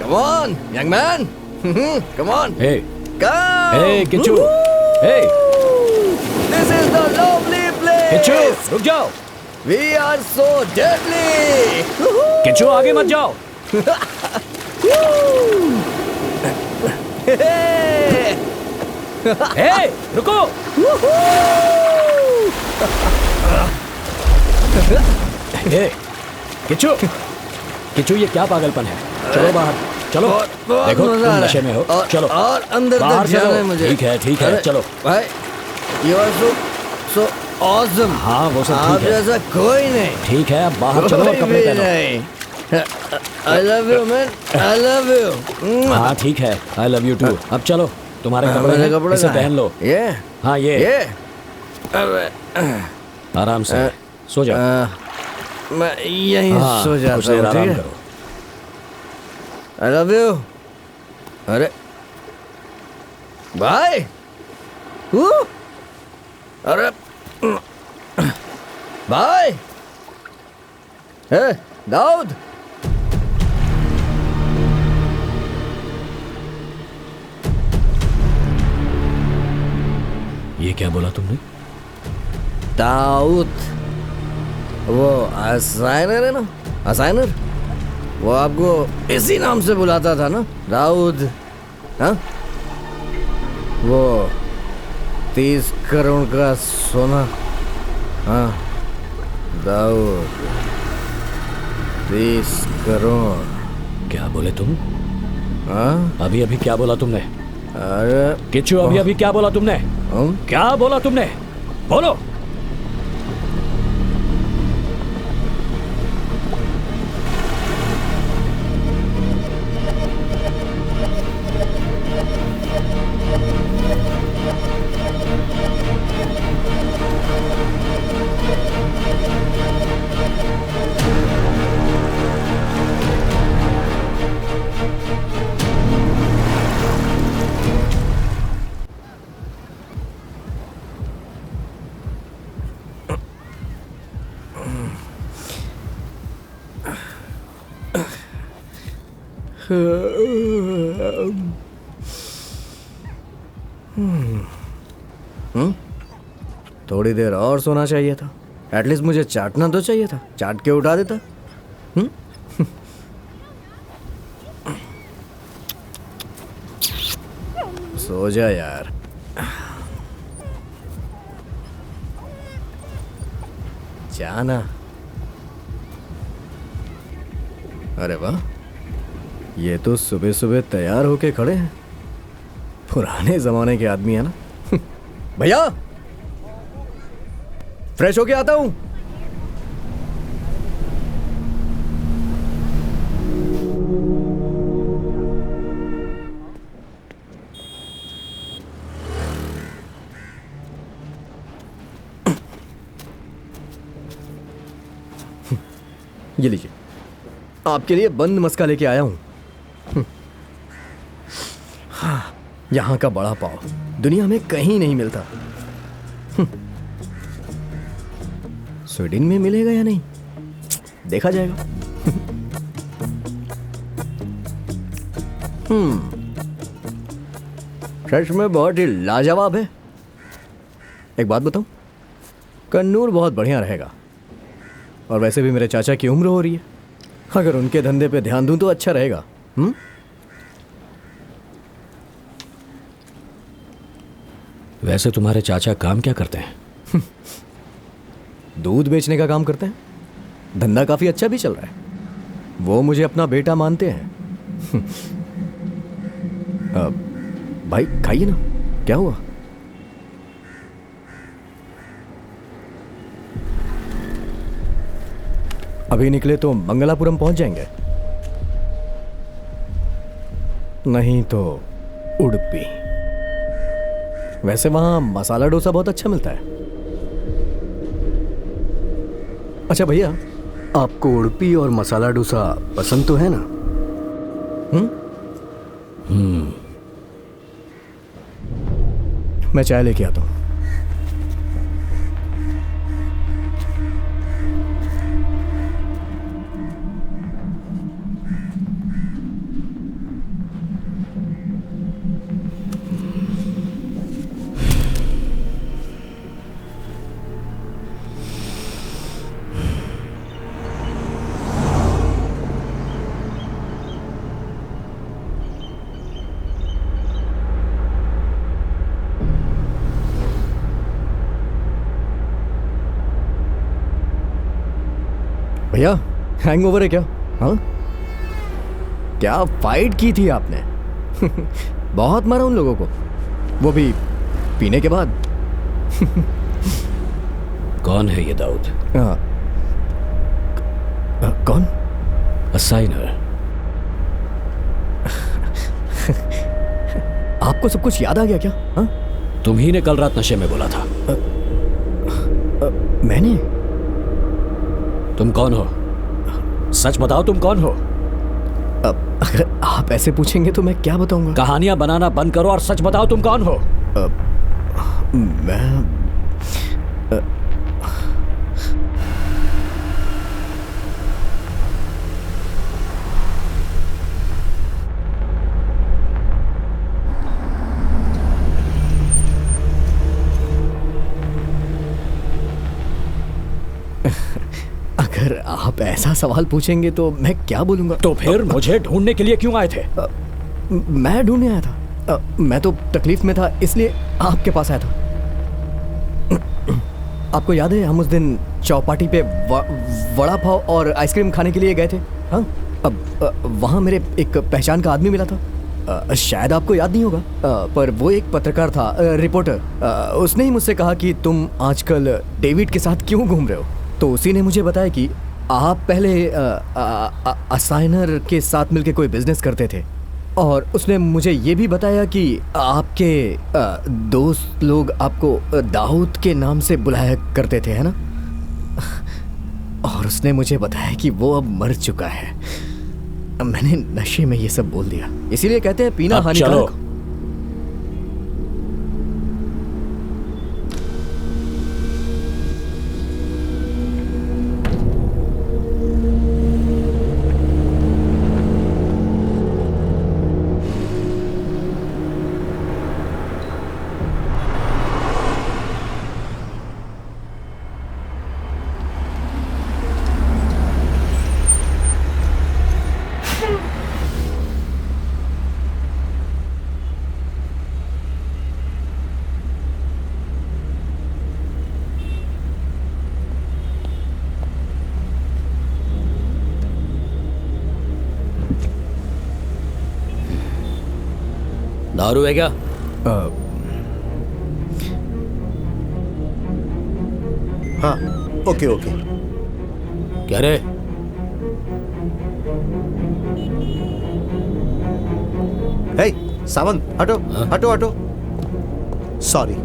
Come on, young man. Come on. Hey, Come. hey, Kichu, hey, This is the lovely place. Kichu, रुक जाओ. We are so deadly. Kichchu आगे मत जाओ. Hey, रुको. Hey, किच्चू, किच्चू ये क्या पागलपन है? चलो बाहर, चलो. बहुत देखो मजा तुम आ रहा नशे में हो. है। चलो. और अंदर बाहर तक जाना चलो. है मुझे. ठीक है, अरे, चलो. भाई, you are so awesome. हाँ वो सब आप ठीक है. जैसा कोई नहीं. ठीक है, अब बाहर चलो और कोई कपड़े भी पहनो. नहीं. I love you, man. I love you. हाँ ठीक है, आई लव यू टू. अब चलो, तुम्हारे कपड़े मेरे हैं, कपड़े इसे कहाँ पहन लो. ये हाँ ये अबे, आराम से सो जाओ. मैं यहीं हाँ, सो कुछ जाता देर हूँ. आराम ठीक है? करो. I love you. अरे भाई. अरे भाई. दाऊद. ये क्या बोला तुमने? दाऊद. वो असाइनर है ना, असाइनर. वो आपको इसी नाम से बुलाता था ना, दाऊद. हाँ, वो 30 करोड़ का सोना. हाँ दाऊद, 30 करोड़. क्या बोले तुम? हाँ अभी अभी क्या बोला तुमने? अरे किच्चू अभी अभी क्या बोला तुमने? क्या बोला तुमने? बोलो. थोड़ी देर और सोना चाहिए था. एटलीस्ट मुझे चाटना तो चाहिए था. चाट के उठा देता. सो जा यार. जाना. अरे वाह, ये तो सुबह सुबह तैयार होके खड़े हैं. पुराने जमाने के आदमी है ना. भैया फ्रेश होके आता हूं. ये लीजिए, आपके लिए बंद मस्का लेके आया हूं. हाँ, यहां का बड़ा पाव दुनिया में कहीं नहीं मिलता. स्वीडन में मिलेगा या नहीं, देखा जाएगा. सच में बहुत ही लाजवाब है. एक बात बताऊं, कन्नूर बहुत बढ़िया रहेगा. और वैसे भी मेरे चाचा की उम्र हो रही है. अगर उनके धंधे पे ध्यान दूं तो अच्छा रहेगा. वैसे तुम्हारे चाचा काम क्या करते हैं? दूध बेचने का काम करते हैं. धंधा काफी अच्छा भी चल रहा है. वो मुझे अपना बेटा मानते हैं. भाई खाइए ना, क्या हुआ? अभी निकले तो मंगलापुरम पहुंच जाएंगे, नहीं तो उडुपी. वैसे वहां मसाला डोसा बहुत अच्छा मिलता है. अच्छा भैया, आपको उडुपी और मसाला डोसा पसंद तो है ना? मैं चाय लेके आता हूं. भैया हैंगओवर है क्या? हाँ, क्या फाइट की थी आपने? बहुत मारा उन लोगों को, वो भी पीने के बाद। कौन है ये दाऊद? कौन? असाइनर। आपको सब कुछ याद आ गया क्या? हाँ? तुम ही ने कल रात नशे में बोला था। मैंने? तुम कौन हो? सच बताओ, तुम कौन हो? अगर आप ऐसे पूछेंगे तो मैं क्या बताऊंगा? कहानियां बनाना बंद करो और सच बताओ, तुम कौन हो? मैं अगर आप ऐसा सवाल पूछेंगे तो मैं क्या बोलूंगा? तो फिर मुझे ढूंढने के लिए क्यों आए थे? मैं ढूंढने आया था। मैं तो तकलीफ में था, इसलिए आपके पास आया था। आपको याद है हम उस दिन चौपाटी पे वड़ा पाव और आइसक्रीम खाने के लिए गए थे? हाँ, अब वहाँ मेरे एक पहचान का आदमी मिला था। शायद आपको याद नहीं होगा, पर वो एक पत्रकार था, रिपोर्टर। उसने ही मुझसे कहा कि तुम आजकल डेविड के साथ क्यों घूम रहे हो। तो उसी ने मुझे बताया कि आप पहले असाइनर के साथ मिलकर कोई बिजनेस करते थे, और उसने मुझे ये भी बताया कि आपके दोस्त लोग आपको दाऊद के नाम से बुलाया करते थे, है ना? और उसने मुझे बताया कि वो अब मर चुका है। मैंने नशे में ये सब बोल दिया, इसीलिए कहते हैं पीना हानिकारक। दारू है क्या? हाँ, ओके ओके। क्या रे? हे सावंत, हटो हटो हटो। Sorry,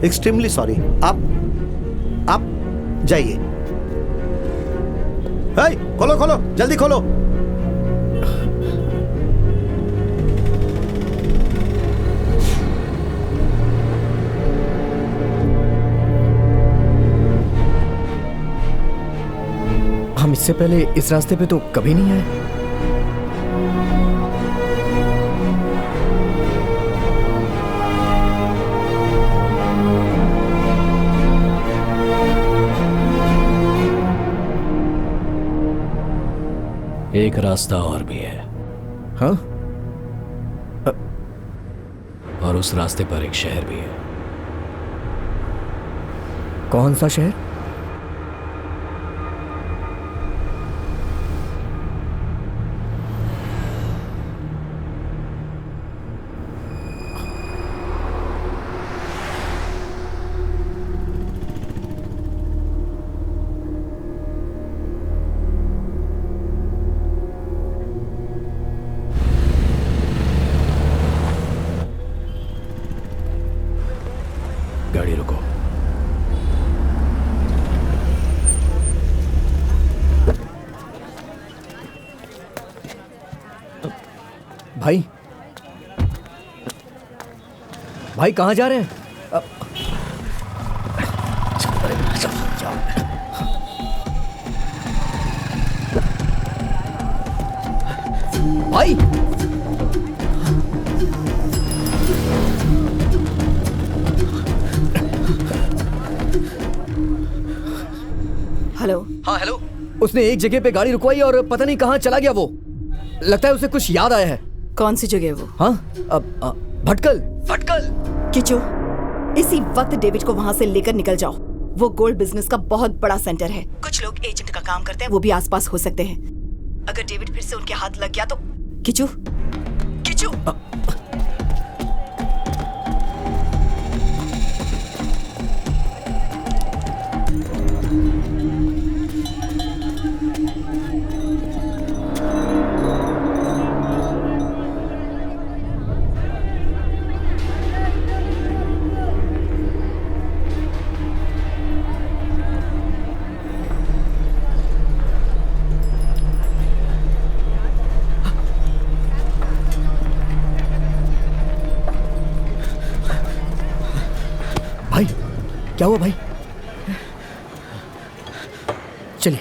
extremely sorry. आप जाइए। हे खोलो खोलो, जल्दी खोलो। हम इससे पहले इस रास्ते पे तो कभी नहीं आए। एक रास्ता और भी है। हाँ? और उस रास्ते पर एक शहर भी है। कौन सा शहर? गाड़ी रुको। भाई, भाई कहाँ जा रहे हैं? भाई हेलो। हाँ हेलो। उसने एक जगह पे गाड़ी रुकवाई और पता नहीं कहाँ चला गया वो। लगता है उसे कुछ याद आया है। कौन सी जगह वो? हाँ, भटकल। भटकल। किचो, इसी वक्त डेविड को वहां से लेकर निकल जाओ। वो गोल्ड बिजनेस का बहुत बड़ा सेंटर है। कुछ लोग एजेंट का काम करते हैं, वो भी आसपास हो सकते हैं। अगर डेविड फिर से उनके हाथ लग गया तो किचू किचू भाई क्या हुआ भाई? चलिए।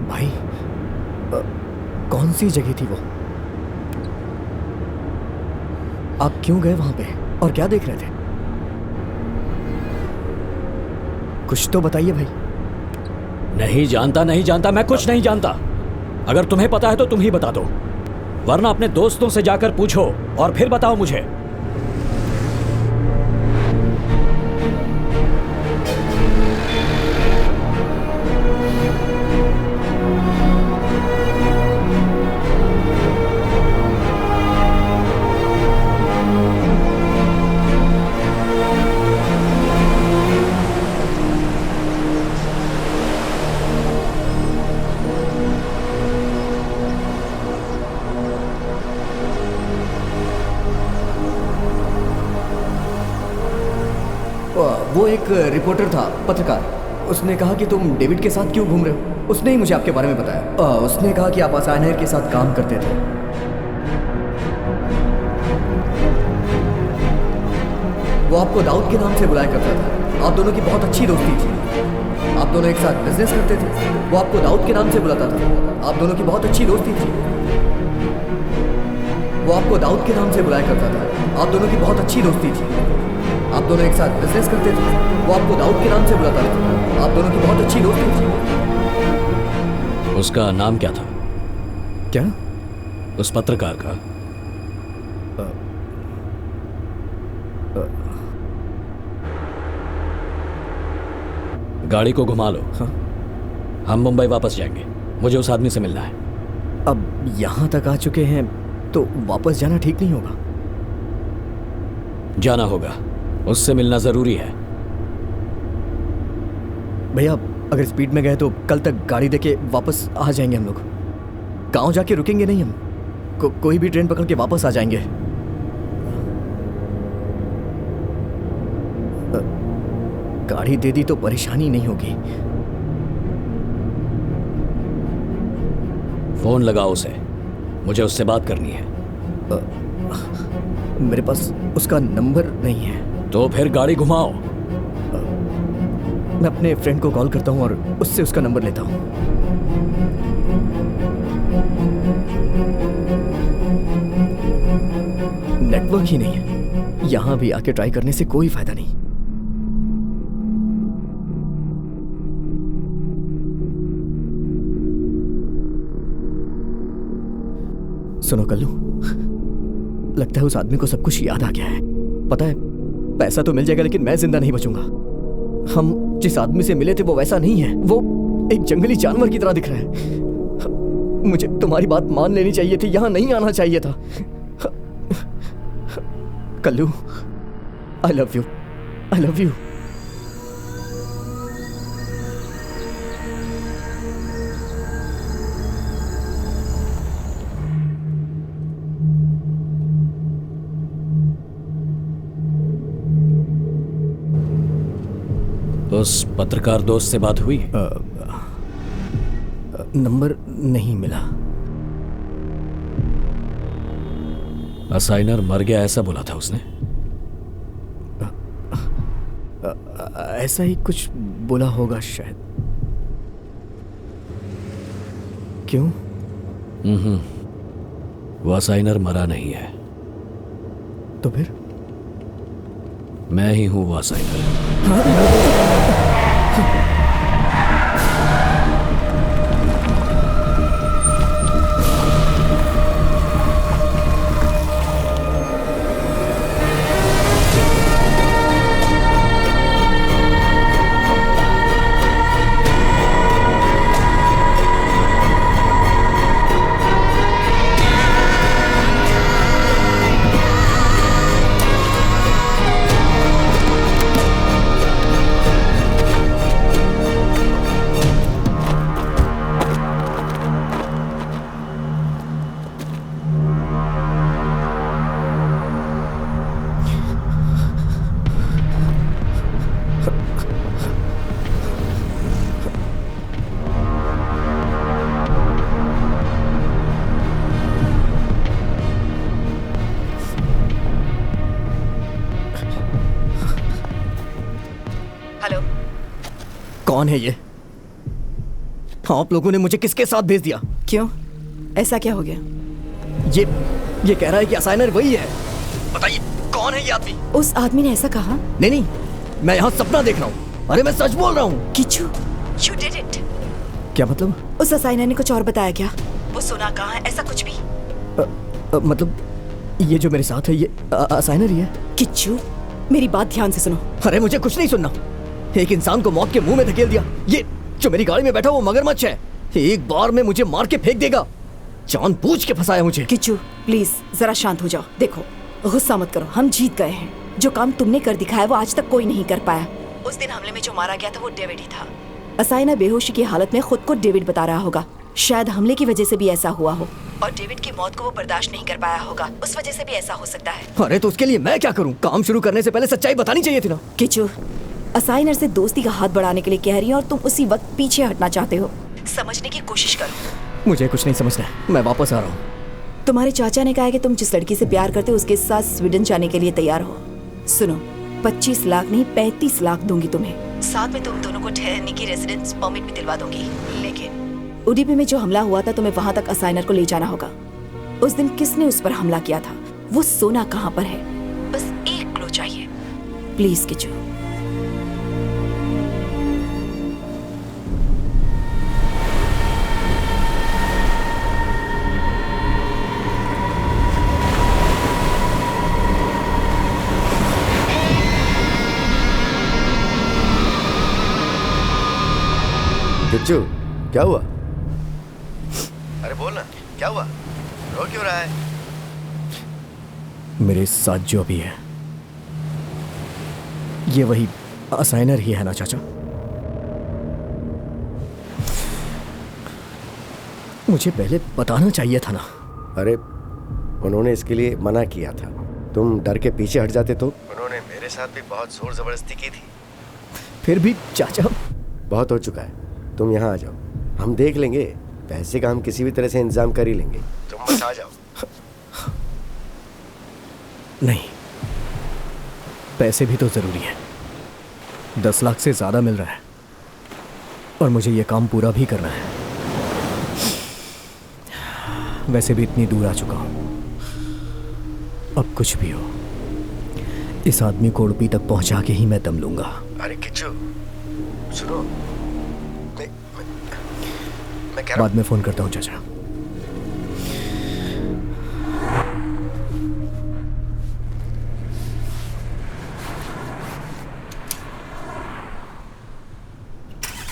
भाई कौन सी जगह थी वो? आप क्यों गए वहां पे और क्या देख रहे थे? कुछ तो बताइए भाई। नहीं जानता, नहीं जानता, मैं कुछ नहीं जानता। अगर तुम्हें पता है तो तुम ही बता दो, वरना अपने दोस्तों से जाकर पूछो और फिर बताओ मुझे। वो एक रिपोर्टर था, पत्रकार। उसने कहा कि तुम डेविड के साथ क्यों घूम रहे हो। उसने ही मुझे आपके बारे में बताया। उसने कहा कि आप असाइनर के साथ काम करते थे। वो आपको दाऊद के नाम से बुलाया करता था। आप दोनों की बहुत अच्छी दोस्ती थी। आप दोनों एक साथ बिजनेस करते थे। वो आपको दाऊद के नाम से बुलाता था। आप दोनों की बहुत अच्छी दोस्ती थी। वो आपको दाऊद के नाम से बुलाया करता था। आप दोनों की बहुत अच्छी दोस्ती थी। आप दोनों एक साथ बिजनेस करते थे। वो आपको दाऊद के नाम से बुलाता था। आप दोनों की बहुत अच्छी दोस्ती थी। उसका नाम क्या था? क्या? उस पत्रकार का? गाड़ी को घुमा लो। हाँ? हम मुंबई वापस जाएंगे। मुझे उस आदमी से मिलना है। अब यहाँ तक आ चुके हैं तो वापस जाना ठीक नहीं होगा। जाना होगा, उससे मिलना जरूरी है। भैया अगर स्पीड में गए तो कल तक गाड़ी देके वापस आ जाएंगे हम लोग। गांव जाके रुकेंगे नहीं हम। कोई भी ट्रेन पकड़ के वापस आ जाएंगे। गाड़ी दे दी तो परेशानी नहीं होगी। फोन लगाओ उसे, मुझे उससे बात करनी है। मेरे पास उसका नंबर नहीं है। तो फिर गाड़ी घुमाओ। मैं अपने फ्रेंड को कॉल करता हूँ और उससे उसका नंबर लेता हूँ। नेटवर्क ही नहीं है। यहाँ भी आके ट्राई करने से कोई फायदा नहीं। सुनो कल्लू, लगता है उस आदमी को सब कुछ याद आ गया है। पता है, पैसा तो मिल जाएगा लेकिन मैं जिंदा नहीं बचूंगा। हम जिस आदमी से मिले थे वो वैसा नहीं है। वो एक जंगली जानवर की तरह दिख रहा है। मुझे तुम्हारी बात मान लेनी चाहिए थी, यहां नहीं आना चाहिए था। Kallu, I love you, I love you. उस पत्रकार दोस्त से बात हुई? नंबर नहीं मिला। असाइनर मर गया ऐसा बोला था उसने। ऐसा ही कुछ बोला होगा शायद। क्यों? वो असाइनर मरा नहीं है। तो फिर? मैं ही हूं वो असाइनर। कौन है ये? आप लोगों ने मुझे किसके साथ भेज दिया? क्यों? ऐसा क्या हो गया? ये कह रहा है कि असाइनर वही है। बताइए कौन है ये आदमी? उस आदमी ने ऐसा कहा? नहीं, मैं यहाँ सपना देख रहा हूँ। अरे मैं सच बोल रहा हूँ। Kichchu, you did it. क्या मतलब? उस असाइनर ने कुछ और बताया क्या? वो सोना कहाँ है? ऐसा कुछ भी? मतलब ये जो मेरे साथ है ये असाइनर ही है। किच्चू, मेरी बात ध्यान से सुनो। अरे मुझे कुछ नहीं सुनना। एक इंसान को मौत के मुंह में धकेल दिया। ये जो मेरी गाड़ी में बैठा वो मगरमच्छ है। एक बार में मुझे मार के फेंक देगा। जानबूझ के फंसाया मुझे। किच्चू प्लीज जरा शांत हो जाओ। देखो गुस्सा मत करो, हम जीत गए हैं। जो काम तुमने कर दिखाया वो आज तक कोई नहीं कर पाया। उस दिन हमले में जो मारा गया था वो डेविड ही था। असाइना बेहोशी की हालत में खुद को डेविड बता रहा होगा। शायद हमले की वजह से भी ऐसा हुआ हो और डेविड की मौत को वो बर्दाश्त नहीं कर पाया होगा। उस वजह से भी ऐसा हो सकता है। अरे तो उसके लिए मैं क्या करूं? काम शुरू करने से पहले सच्चाई बतानी चाहिए थी ना। किच्चू, असाइनर से दोस्ती का हाथ बढ़ाने के लिए कह रही है और तुम उसी वक्त पीछे हटना चाहते हो। समझने की कोशिश करो। मुझे कुछ नहीं समझना है, मैं वापस आ रहा हूँ। तुम्हारे चाचा ने कहा है कि तुम जिस लड़की से प्यार करते हो उसके साथ स्वीडन जाने के लिए तैयार हो। सुनो, 25 लाख नहीं 35 लाख दूंगी तुम्हें। साथ में तुम दोनों को ठहरने की रेजिडेंस परमिट भी दिलवा दूंगी। लेकिन उडीपी में जो हमला हुआ था तुम्हें वहां तक असाइनर को ले जाना होगा। उस दिन किसने उस पर हमला किया था? वो सोना कहाँ पर है? बस एक क्लू चाहिए प्लीज किच्चू। किच्चू क्या हुआ? अरे बोल ना, क्या हुआ? रो क्यों रहा है? मेरे साथ जो भी है ये वही असाइनर ही है ना चाचा? मुझे पहले बताना चाहिए था ना। अरे उन्होंने इसके लिए मना किया था। तुम डर के पीछे हट जाते तो। उन्होंने मेरे साथ भी बहुत जोर जबरदस्ती की थी। फिर भी चाचा। बहुत हो चुका है, तुम यहाँ आ जाओ, हम देख लेंगे। पैसे का हम किसी भी तरह से इंतजाम कर ही लेंगे, तुम बस आ जाओ। नहीं, पैसे भी तो जरूरी है। 10 लाख से ज्यादा मिल रहा है और मुझे ये काम पूरा भी करना है। वैसे भी इतनी दूर आ चुका हूं। अब कुछ भी हो, इस आदमी को उडुपी तक पहुंचा के ही मैं दम लूंगा। अरे किच्चू सुनो, मैं कह रहा बाद में फोन करता हूं चाचा।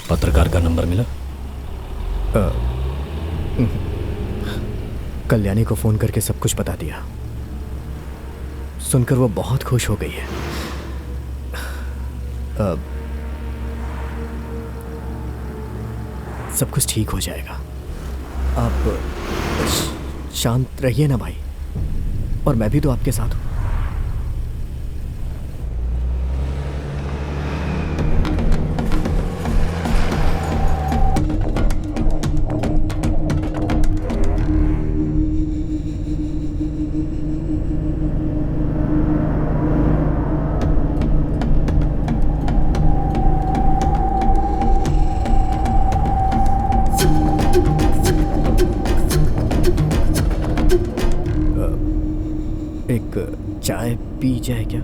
पत्रकार का नंबर मिला? कल्याणी को फोन करके सब कुछ बता दिया। सुनकर वो बहुत खुश हो गई है। सब कुछ ठीक हो जाएगा। आप शांत रहिए ना भाई, और मैं भी तो आपके साथ हूं। एक चाय पी जाए क्या?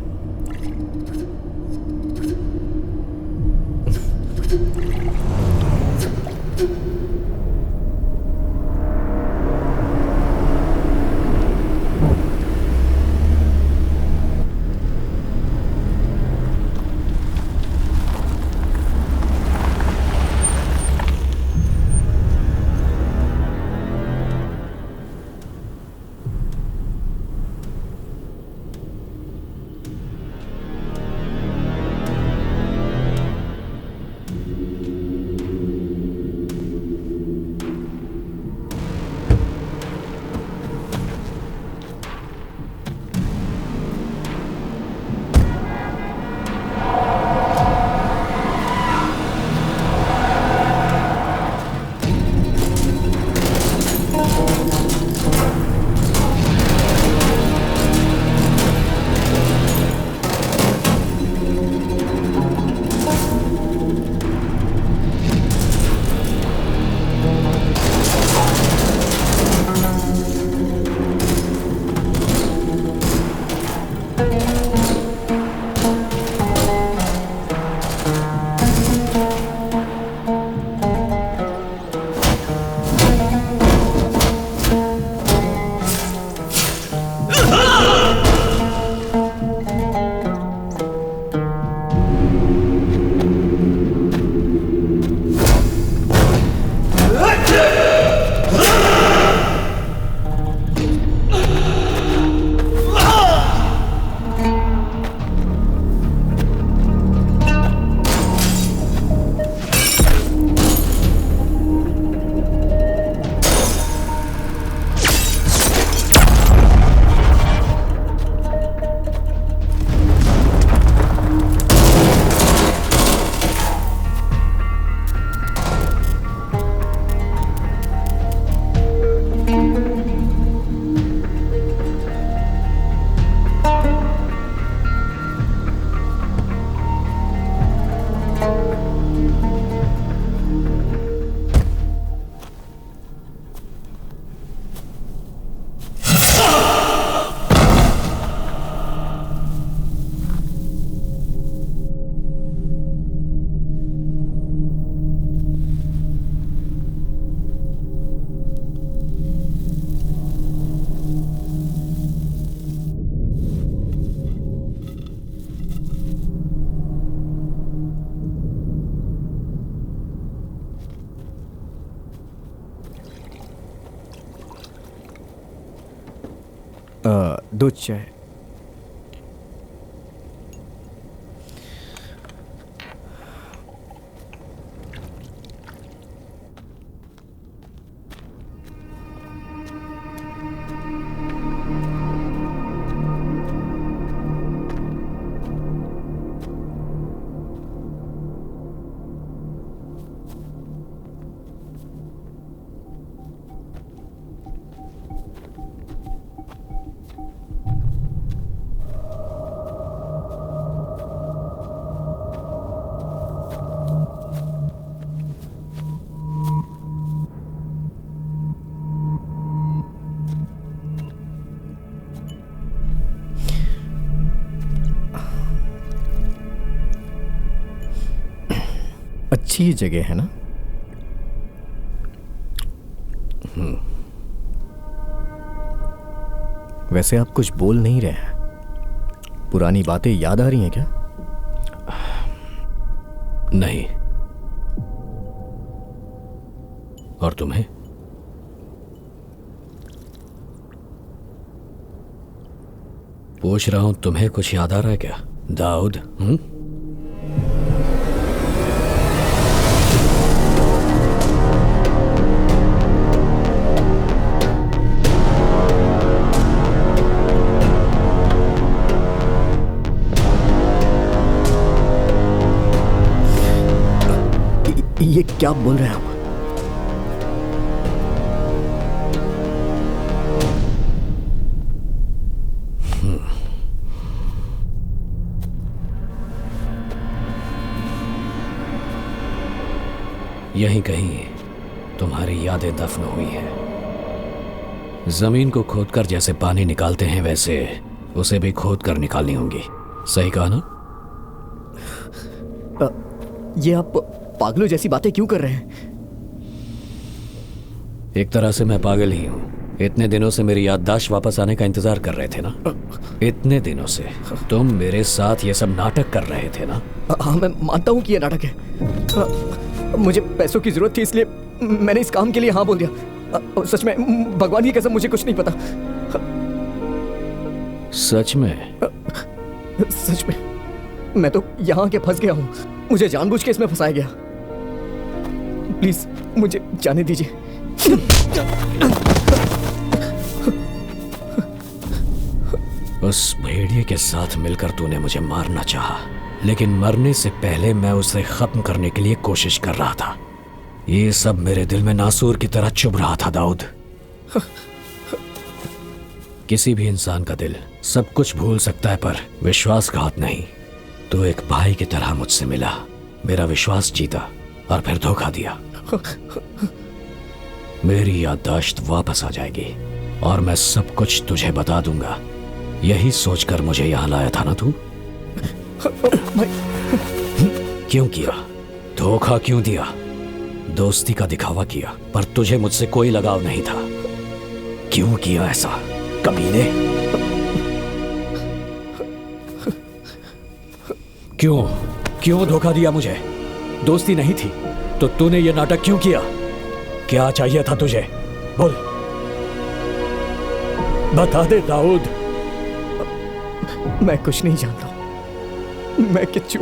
दूध चाय। अच्छी जगह है ना? वैसे आप कुछ बोल नहीं रहे हैं। पुरानी बातें याद आ रही हैं क्या? नहीं। और तुम्हें? पूछ रहा हूं, तुम्हें कुछ याद आ रहा है क्या दाऊद? ये क्या बोल रहे हैं आप? यहीं कहीं तुम्हारी यादें दफन हुई हैं। जमीन को खोदकर जैसे पानी निकालते हैं, वैसे उसे भी खोद कर निकालनी होंगी। सही कहा ना? ये आप पागलों जैसी बातें क्यों कर रहे हैं? एक तरह से मैं पागल ही हूँ। इतने दिनों से मेरी याददाश्त वापस आने का इंतजार कर रहे थे ना? इतने दिनों से तुम मेरे साथ ये सब नाटक कर रहे थे ना? हाँ, मैं मानता हूँ कि ये नाटक है। मुझे पैसों की जरूरत थी, इसलिए मैंने इस काम के लिए हाँ बोल दिया। सच में भगवान की कसम, मुझे कुछ नहीं पता। सच में? सच में मैं तो यहाँ के फंस गया हूँ। मुझे जानबूझ के इसमें फंसाया गया। प्लीज मुझे जाने दीजिए। उस भेड़िए के साथ मिलकर तूने मुझे मारना चाहा, लेकिन मरने से पहले मैं उसे खत्म करने के लिए कोशिश कर रहा था। ये सब मेरे दिल में नासूर की तरह चुभ रहा था दाऊद। किसी भी इंसान का दिल सब कुछ भूल सकता है, पर विश्वासघात नहीं। तू एक भाई की तरह मुझसे मिला, मेरा विश्वास जीता और फिर धोखा दिया। मेरी याददाश्त वापस आ जाएगी और मैं सब कुछ तुझे बता दूंगा। यही सोचकर मुझे यहां लाया था ना तू? क्यों किया? धोखा क्यों दिया? दोस्ती का दिखावा किया, पर तुझे मुझसे कोई लगाव नहीं था। क्यों किया ऐसा कमीने? क्यों धोखा दिया मुझे? दोस्ती नहीं थी तो तूने ये नाटक क्यों किया? क्या चाहिए था तुझे? बोल, बता दे दाऊद। मैं कुछ नहीं जानता। मैं किच्चू।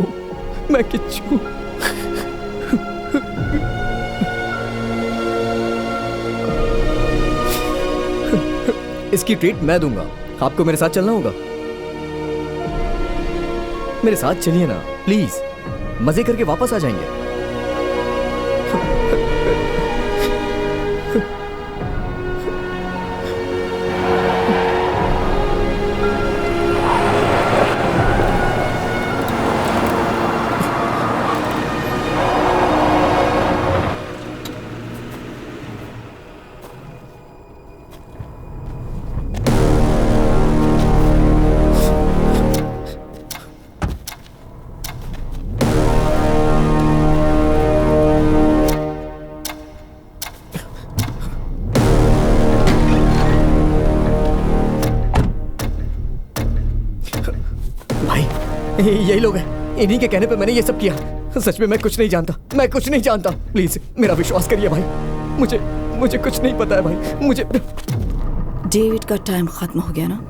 इसकी ट्रीट मैं दूंगा। आपको मेरे साथ चलना होगा। मेरे साथ चलिए ना प्लीज, मजे करके वापस आ जाएंगे। यही लोग हैं। इन्हीं के कहने पे मैंने ये सब किया। सच में मैं कुछ नहीं जानता। प्लीज मेरा विश्वास करिए भाई। मुझे कुछ नहीं पता है भाई। मुझे डेविड का टाइम खत्म हो गया ना?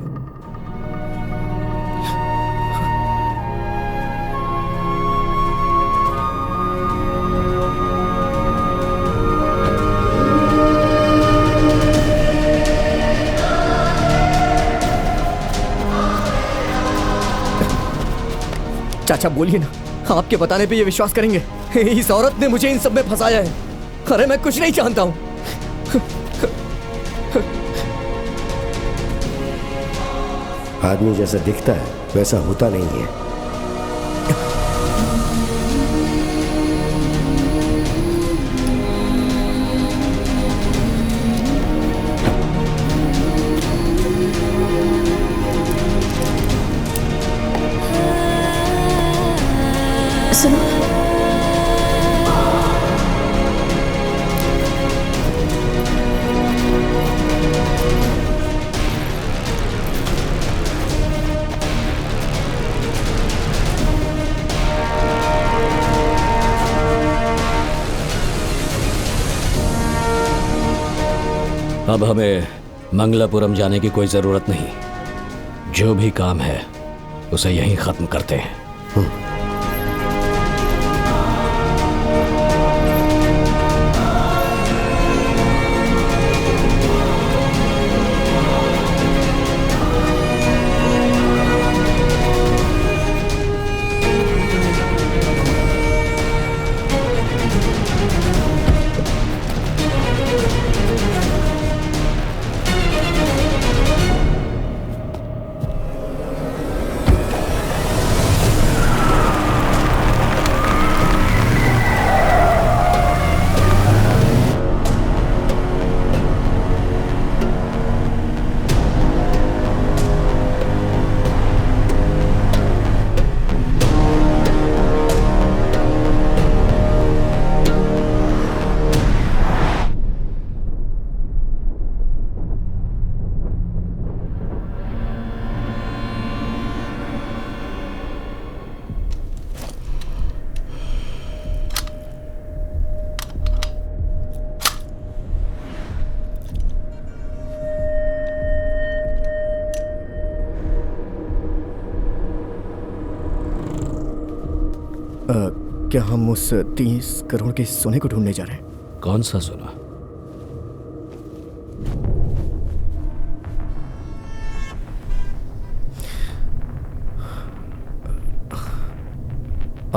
चाचा बोलिए ना, आपके बताने पे ये विश्वास करेंगे? इस औरत ने मुझे इन सब में फंसाया है। अरे मैं कुछ नहीं जानता हूं। आदमी जैसा दिखता है वैसा होता नहीं है। सुनो, अब हमें मंगलापुरम जाने की कोई जरूरत नहीं। जो भी काम है उसे यहीं खत्म करते हैं। क्या हम उस 30 करोड़ के सोने को ढूंढने जा रहे हैं? कौन सा सोना?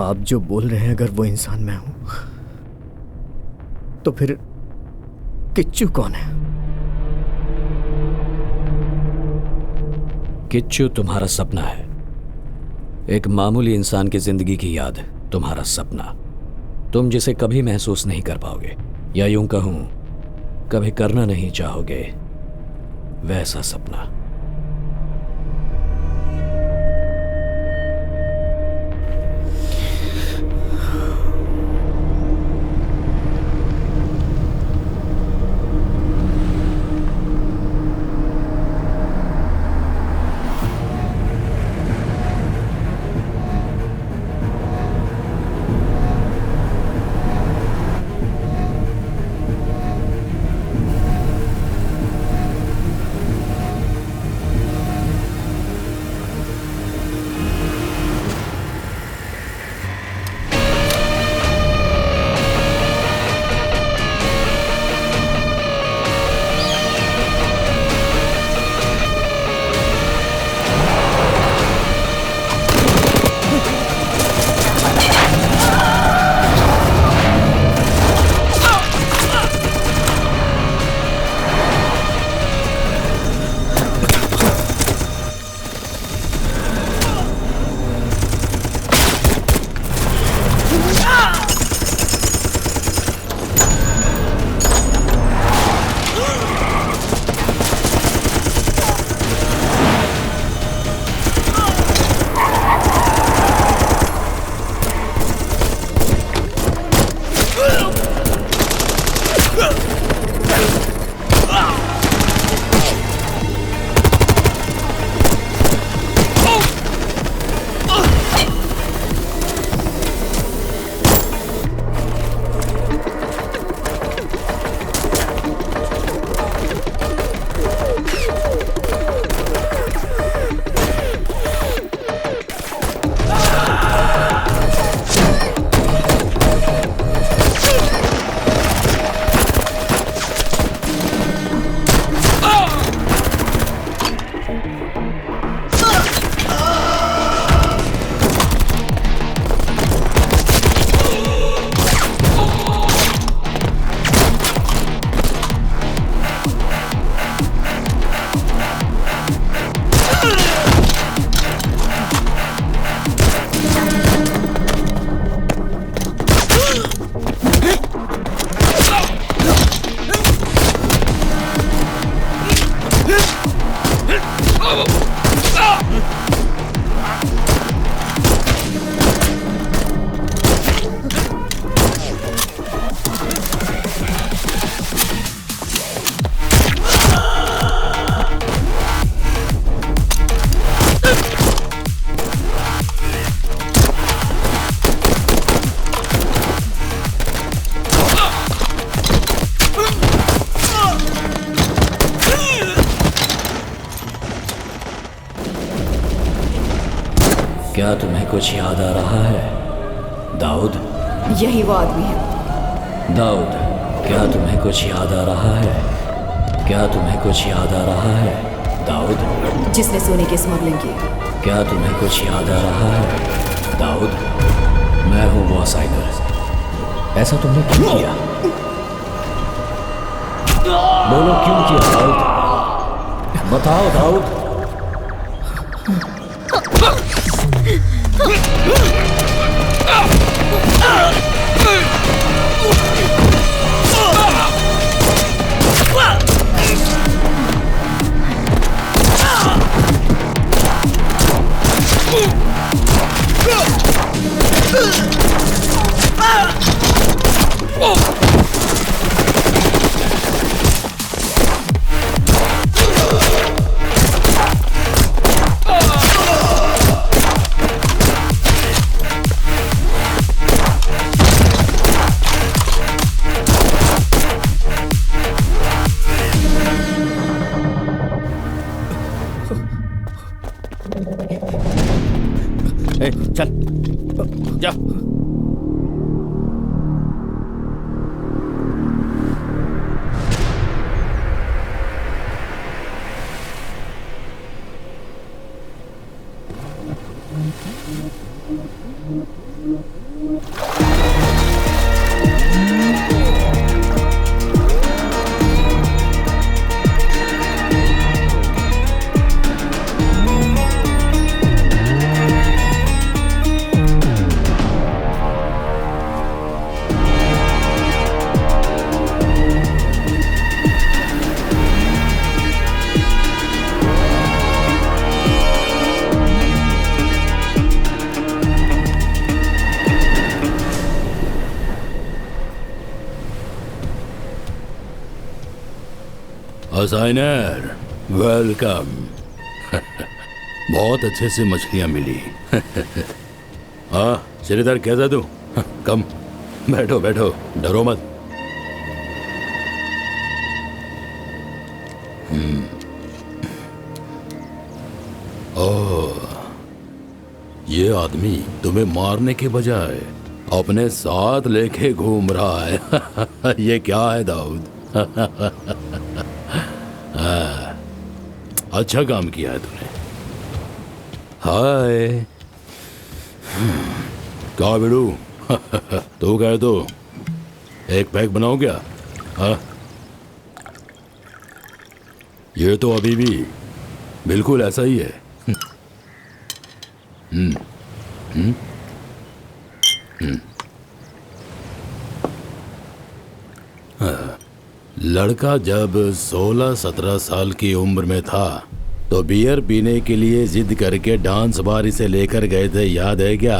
आप जो बोल रहे हैं, अगर वो इंसान मैं हूं, तो फिर किच्चू कौन है? किच्चू तुम्हारा सपना है, एक मामूली इंसान की जिंदगी की याद, तुम्हारा सपना, तुम जिसे कभी महसूस नहीं कर पाओगे, या यूं कहूं कभी करना नहीं चाहोगे, वैसा सपना। क्या तुम्हें कुछ याद आ रहा है, दाऊद? यही वो आदमी है। दाऊद, क्या तुम्हें कुछ याद आ रहा है? क्या तुम्हें कुछ याद आ रहा है, दाऊद? जिसने सोने की स्मगलिंग की। क्या तुम्हें कुछ याद आ रहा है, दाऊद? मैं हूँ वो साइनर। ऐसा तुमने क्यों किया? बोलो क्यों किया, दाऊद? बताओ दाऊद। चल जा। असाइनर वेलकम। बहुत अच्छे से मछलियां मिली। हाँ श्रीधर कैसा तू? कम बैठो बैठो, डरो मत। ओह, ये आदमी तुम्हें मारने के बजाय अपने साथ लेके घूम रहा है। ये क्या है दाऊद? अच्छा काम किया है तूने। हाय क्या बिड़ू? तू कहे तो एक पैक बनाओ क्या? हाँ ये तो अभी भी बिल्कुल ऐसा ही है। लड़का जब 16-17 साल की उम्र में था तो बियर पीने के लिए जिद करके डांस बार इसे लेकर गए थे, याद है क्या?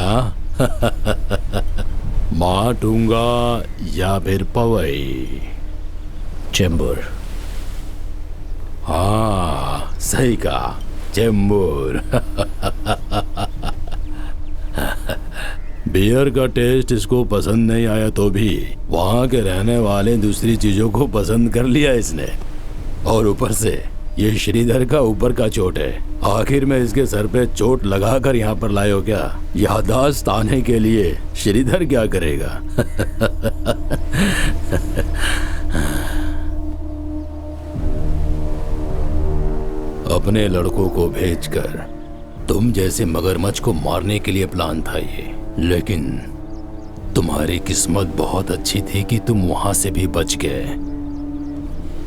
माटूंगा या फिर पवई? चेंबूर। हाँ सही कहा, चेंबूर। बियर का टेस्ट इसको पसंद नहीं आया तो भी वहाँ के रहने वाले दूसरी चीजों को पसंद कर लिया इसने। और ऊपर से ये श्रीधर का ऊपर का चोट है। आखिर में इसके सर पे चोट लगाकर यहाँ पर लाए हो क्या? याददाश्त आने के लिए श्रीधर क्या करेगा? अपने लड़कों को भेजकर तुम जैसे मगरमच्छ को मारने के लिए प्लान था ये, लेकिन तुम्हारी किस्मत बहुत अच्छी थी कि तुम वहां से भी बच गए।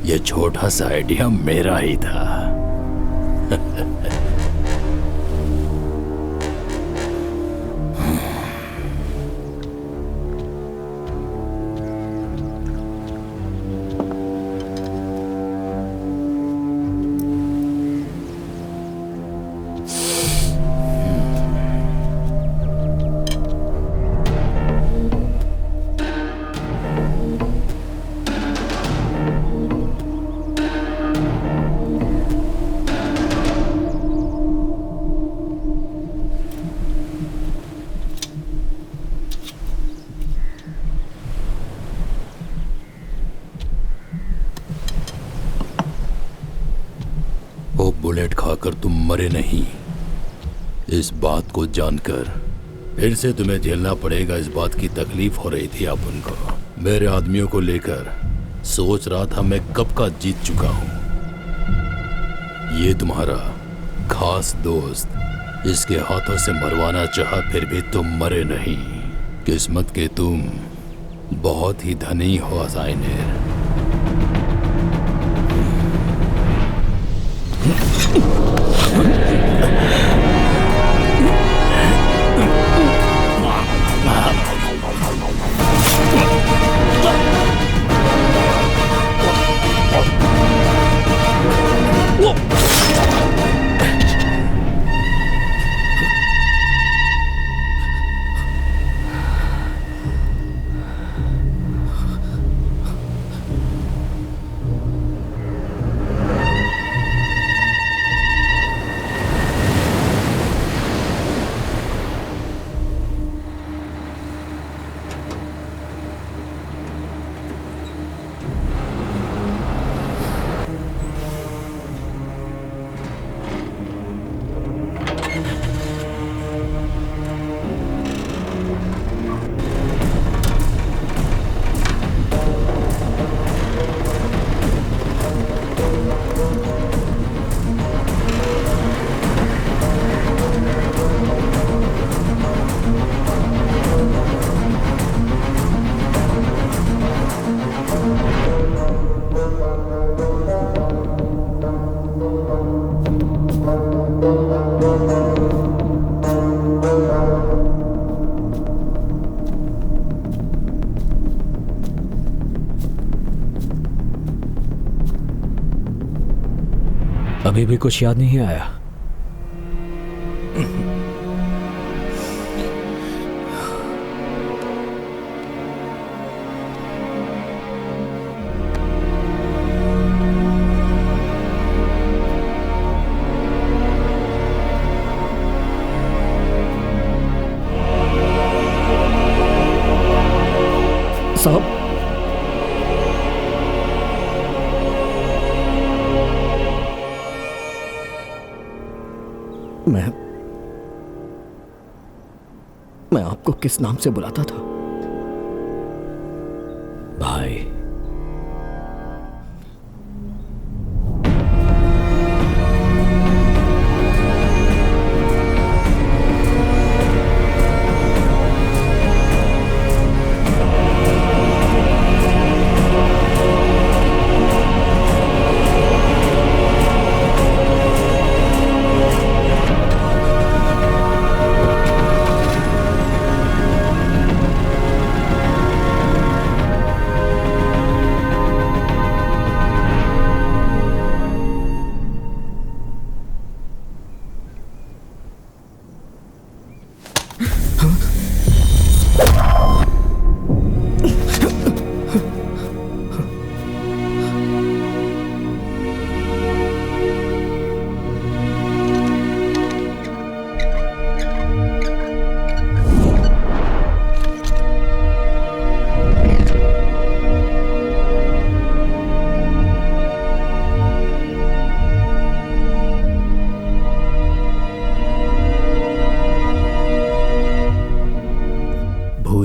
ये छोटा सा आइडिया मेरा ही था। बुलेट खाकर तुम मरे नहीं, इस बात को जानकर फिर से तुम्हें झेलना पड़ेगा, इस बात की तकलीफ हो रही थी अपन को। मेरे आदमियों को लेकर सोच रहा था मैं कब का जीत चुका हूं। ये तुम्हारा खास दोस्त इसके हाथों से मरवाना चाहा, फिर भी तुम मरे नहीं। किस्मत के तुम बहुत ही धनी हो असाइनर। अभी भी कुछ याद नहीं आया? साहब, मैं आपको किस नाम से बुलाता था? भाई।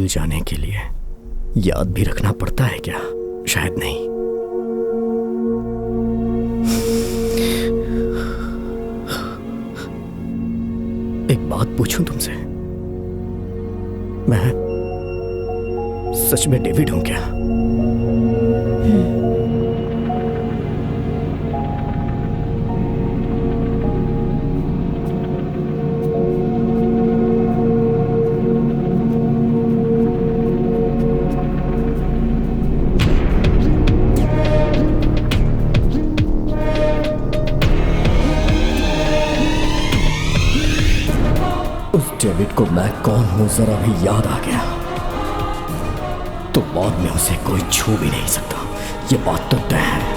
जाने के लिए याद भी रखना पड़ता है क्या? शायद नहीं। एक बात पूछूं तुमसे, मैं सच में डेविड हूं क्या? डेविड को मैं कौन हूं जरा भी याद आ गया तो बाद में उसे कोई छू भी नहीं सकता, ये बात तो तय है।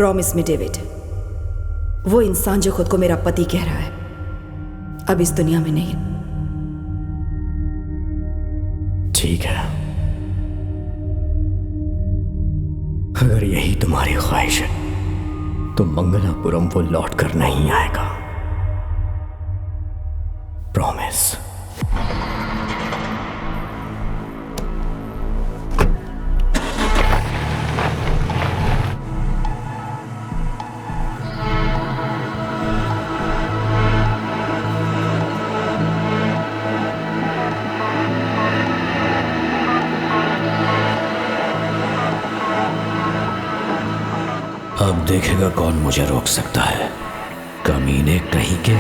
प्रॉमिस मी डेविड, वो इंसान जो खुद को मेरा पति कह रहा है अब इस दुनिया में नहीं। ठीक है, अगर यही तुम्हारी ख्वाहिश है तो मंगलापुरम वो लौट कर नहीं आएगा। प्रॉमिस। अब देखेगा कौन मुझे रोक सकता है, कमीने कहीं के।